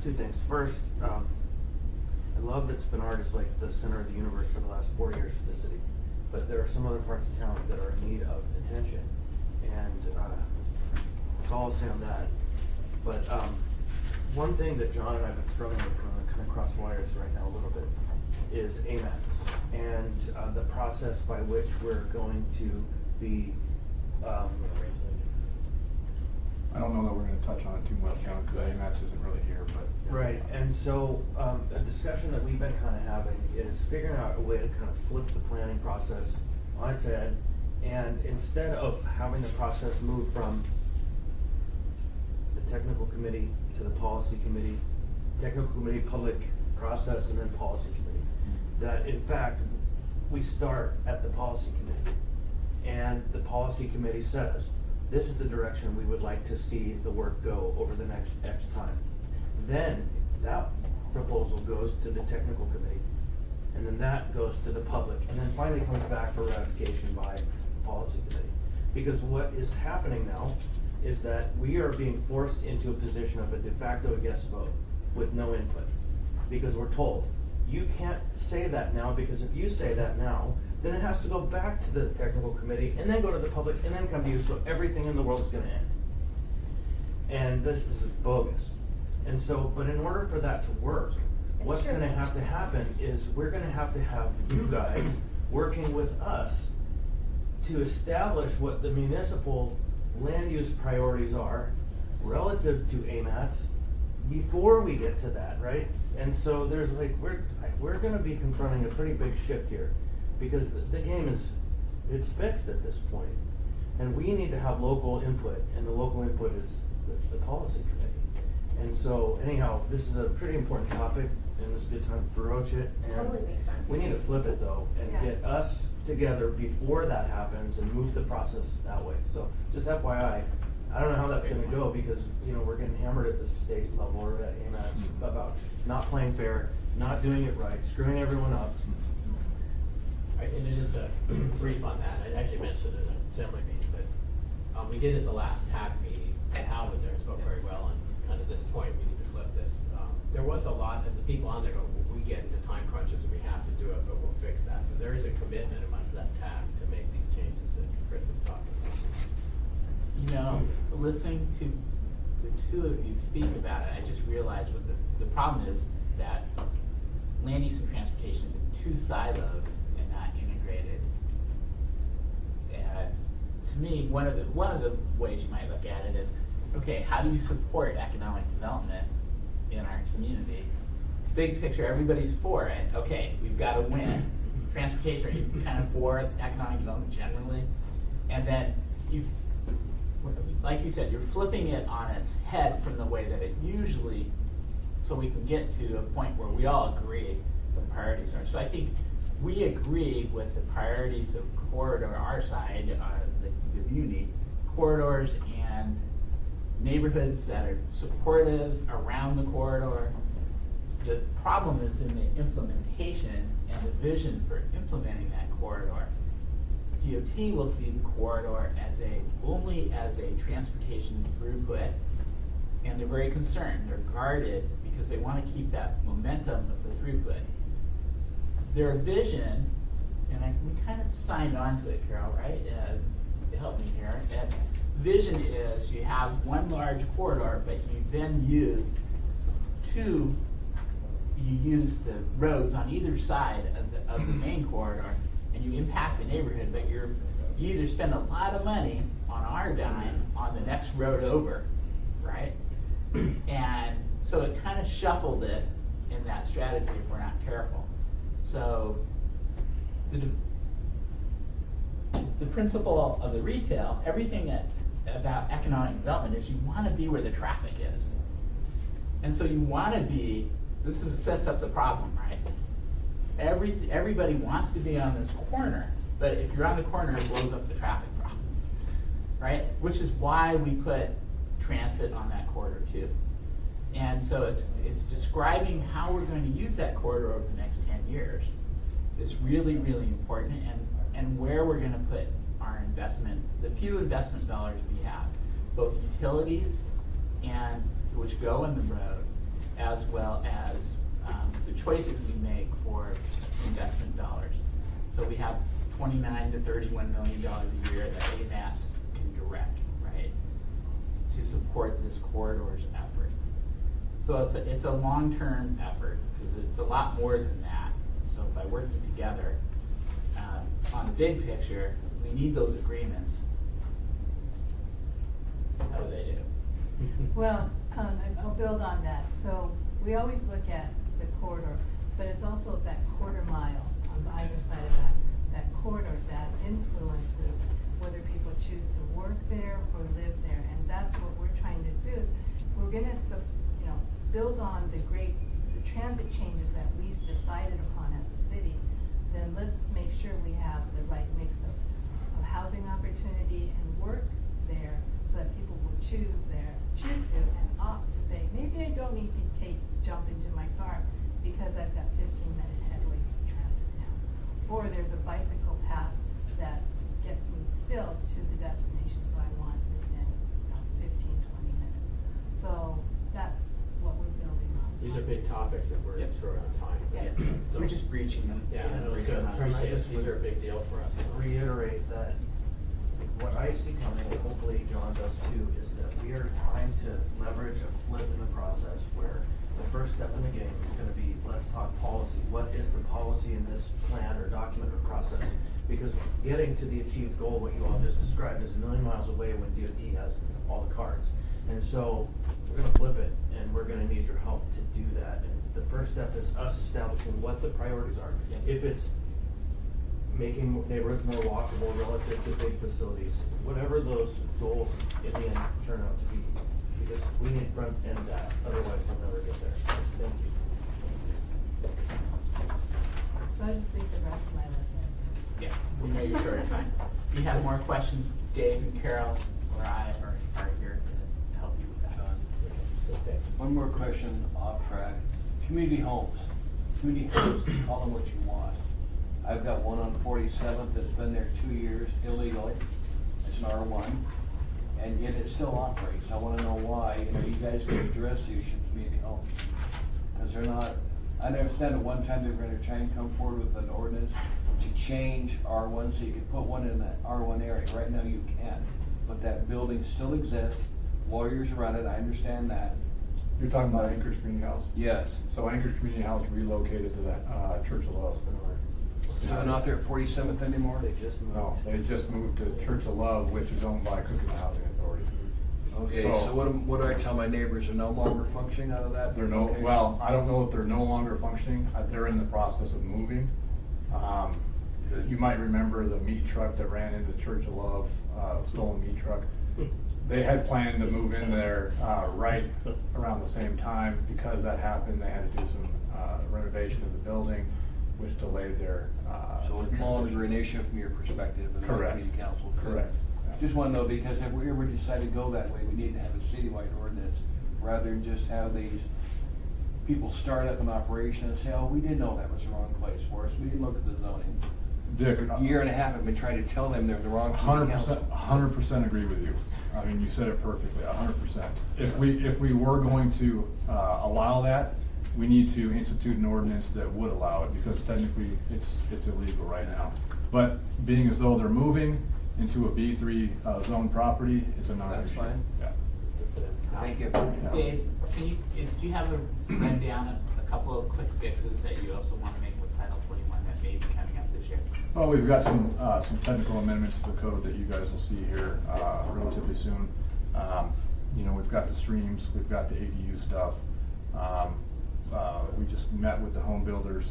two things. First, I love that Spinard is like the center of the universe for the last 4 years for the city. But there are some other parts of town that are in need of attention. And that's all I'll say on that. But one thing that John and I have been struggling with, and kind of cross wires right now a little bit, is AMATs and the process by which we're going to be I don't know that we're gonna touch on it too much, John, because AMATS isn't really here, but. Right, and so a discussion that we've been kind of having is figuring out a way to kind of flip the planning process on its head, and instead of having the process move from the technical committee to the policy committee, technical committee, public process, and then policy committee, that in fact we start at the policy committee, and the policy committee says, this is the direction we would like to see the work go over the next X time. Then that proposal goes to the technical committee, and then that goes to the public, and then finally comes back for ratification by the policy committee. Because what is happening now is that we are being forced into a position of a de facto yes vote with no input. Because we're told, you can't say that now, because if you say that now, then it has to go back to the technical committee, and then go to the public, and then come to you, so everything in the world is gonna end. And this is bogus. And so, but in order for that to work, what's gonna have to happen is we're gonna have you guys working with us to establish what the municipal land use priorities are relative to AMATs before we get to that, right? And so there's like, we're gonna be confronting a pretty big shift here, because the game it's fixed at this point. And we need to have local input, and the local input is the policy committee. And so anyhow, this is a pretty important topic, and it's a good time to broach it. And Totally makes sense. we need to flip it though, and Yeah. get us together before that happens and move the process that way. So just FYI, I don't know how that's gonna go, because, you know, we're getting hammered at the state level or at AMATS about not playing fair, not doing it right, screwing everyone up. And just a brief on that, I actually mentioned it at assembly meeting, but we did at the last TAC meeting, and Hal was there and spoke very well on kind of this point, we need to flip this. There was a lot, and the people on there go, well, we get into time crunches, we have to do it, but we'll fix that. So there is a commitment amongst that TAC to make these changes that Chris was talking about. You know, listening to the two of you speak about it, I just realized what the problem is, that land use and transportation have been too siloed and not integrated. And to me, one of the ways you might look at it is, okay, how do you support economic development in our community? Big picture, everybody's for it. Okay, we've got to win. Transportation, you're kind of for economic development generally. And then like you said, you're flipping it on its head from the way that it usually, so we can get to a point where we all agree the priorities are. So I think we agree with the priorities of corridor, our side, the community, corridors and neighborhoods that are supportive around the corridor. The problem is in the implementation and the vision for implementing that corridor. DOT will see the corridor only as a transportation throughput, and they're very concerned. They're guarded because they want to keep that momentum of the throughput. Their vision, and we kind of signed on to it, Carol, right? Help me here. Vision is you have one large corridor, but you then use the roads on either side of the main corridor, and you impact the neighborhood, but you either spend a lot of money on our dime on the next road over, right? And so it kind of shuffled it in that strategy if we're not careful. So the principle of the retail, everything that's about economic development is you want to be where the traffic is. And so you want to be, sets up the problem, right? Everybody wants to be on this corner, but if you're on the corner, it blows up the traffic problem, right? Which is why we put transit on that corridor too. And so it's describing how we're going to use that corridor over the next 10 years is really, really important, and where we're going to put our investment, the few investment dollars we have, both utilities and which go in the road, as well as the choices we make for investment dollars. So we have $29 to $31 million a year that AMATS can direct, right, to support this corridor's effort. So it's a long-term effort because it's a lot more than that. So by working together on the big picture, we need those agreements. How do they do? Well, I'll build on that. So we always look at the corridor, but it's also that quarter mile on either side of that corridor that influences whether people choose to work there or live there. And that's what we're trying to do is we're going to, build on the transit changes that we've decided upon as a city. Then let's make sure we have the right mix of housing opportunity and work there so that people will choose to and opt to say, maybe I don't need to jump into my car because I've got 15-minute headway transit now. Or there's a bicycle path that gets me still to the destinations I want within 15, 20 minutes. So that's what we're building on. These are big topics that we're short on time. Yeah. So We're just breaching them. Yeah, it was good. These are a big deal for us. Reiterate that what I see coming, and hopefully John does too, is that we are trying to leverage a flip in the process where the first step in the game is going to be, let's talk policy. What is the policy in this plan or document or process? Because getting to the achieved goal, what you all just described, is a million miles away when DOT has all the cards. And so we're going to flip it, and we're going to need your help to do that. And the first step is us establishing what the priorities are. If it's making neighborhoods more walkable relative to big facilities, whatever those goals in the end turn out to be, because we need front end that, otherwise we'll never get there. Thank you. So I just think the rest of my list is. Yeah, we know you're short of time. If you have more questions, Dave and Carol or I are here to help you with that. Okay. One more question off track. Community homes. Community homes, call them what you want. I've got one on 47th that's been there 2 years illegally. It's an R1, and yet it still operates. I want to know why. You guys can address the issue of community homes. Because they're not, I understand at one time they were going to try and come forward with an ordinance to change R1 so you could put one in that R1 area. Right now you can, but that building still exists. Lawyers run it, I understand that. You're talking about Anchorage Community House? Yes. So Anchorage Community House relocated to that Church of Love. So they're not there at 47th anymore? They just moved. No, they just moved to Church of Love, which is owned by Cookeville Housing Authority. Okay, so what do I tell my neighbors? Are no longer functioning out of that? They're no, location? well, I don't know if they're no longer functioning. They're in the process of moving. Good. You might remember the meat truck that ran into Church of Love, stolen meat truck. They had planned to move in there right around the same time. Because that happened, they had to do some renovation of the building, which delayed their. So it's no longer an issue from your perspective as a Correct. community council? Correct. Just want to know, because if we ever decide to go that way, we need to have a citywide ordinance rather than just have these people start up an operation and say, oh, we didn't know that was the wrong place for us. We didn't look at the zoning. Dick, For a year and a half, I've been trying to tell them they're the wrong community council. 100% agree with you. I mean, you said it perfectly, 100%. If we were going to allow that, we need to institute an ordinance that would allow it, because technically it's illegal right now. But being as though they're moving into a B3 zone property, it's a non-issue. That's fine. Yeah. Thank you. Dave, do you have a rundown of a couple of quick fixes that you also want to make with Title 21 that may be coming up this year? Well, we've got some technical amendments to the code that you guys will see here relatively soon. You know, we've got the streams, we've got the ADU stuff. We just met with the home builders,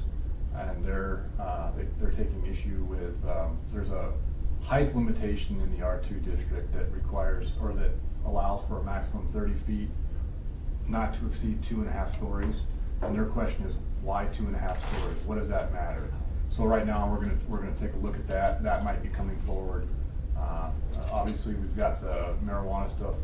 and they're taking issue with, there's a height limitation in the R2 district that requires, or that allows for a maximum 30 feet, not to exceed 2.5 stories. And their question is, why 2.5 stories? What does that matter? So right now, we're gonna take a look at that. That might be coming forward. Obviously, we've got the marijuana stuff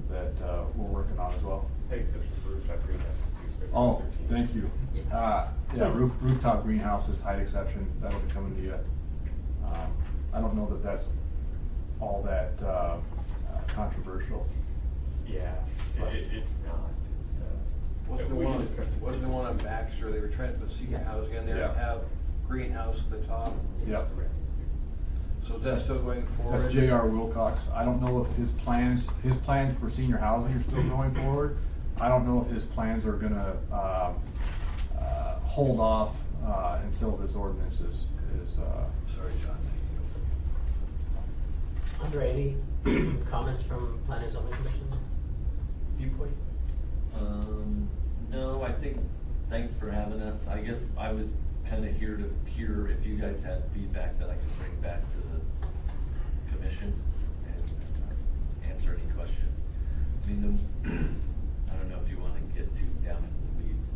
that we're working on as well. Exceptions for rooftop greenhouses too. Oh, thank you. Yeah, rooftop greenhouses, height exception, that'll be coming to you. I don't know that that's all that controversial. Yeah, it's not, it's, Wasn't the we can one, discuss it. wasn't the one on Baxter, they were trying to put senior Yes. housing in there Yeah. and have greenhouse at the top? Yep. So is that still going forward? That's J.R. Wilcox. I don't know if his plans for senior housing are still going forward. I don't know if his plans are gonna, hold off, until this ordinance is, Sorry, John. Andre, any comments from Planning and Zoning Commission viewpoint? No, I think, thanks for having us. I guess I was kind of here to hear if you guys had feedback that I could bring back to the commission and answer any questions. I mean, I don't know if you want to get too down in the weeds.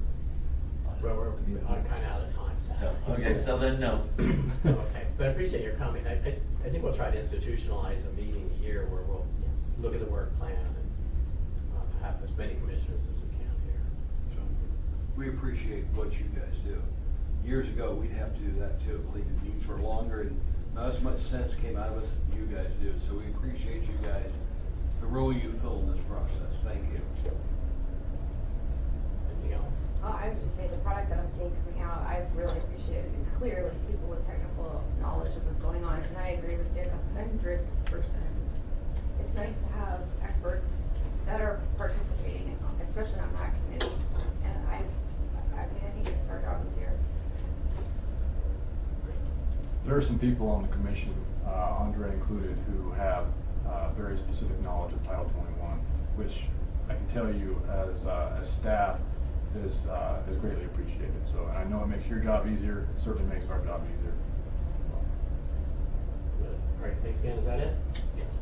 Well, we're kind of out of time, so. Okay, so then no. Okay, but I appreciate your comment. I think we'll try to institutionalize a meeting a year where we'll look at the work plan and have as many commissioners as we can here. We appreciate what you guys do. Years ago, we'd have to do that too. I believe the meetings were longer and not as much sense came out of us as you guys do. So we appreciate you guys, the role you fill in this process. Thank you. Anything else? I would just say the product that I'm seeing coming out, I've really appreciated, and clearly people with technical knowledge of what's going on, and I agree with Dick 100%. It's nice to have experts that are participating, especially on that committee, and I think it makes our job easier. there are some people on the commission, Andre included, who have, very specific knowledge of Title 21, which I can tell you as staff is greatly appreciated. So, and I know it makes your job easier, it certainly makes our job easier. Good. All right, thanks again. Is that it? Yes.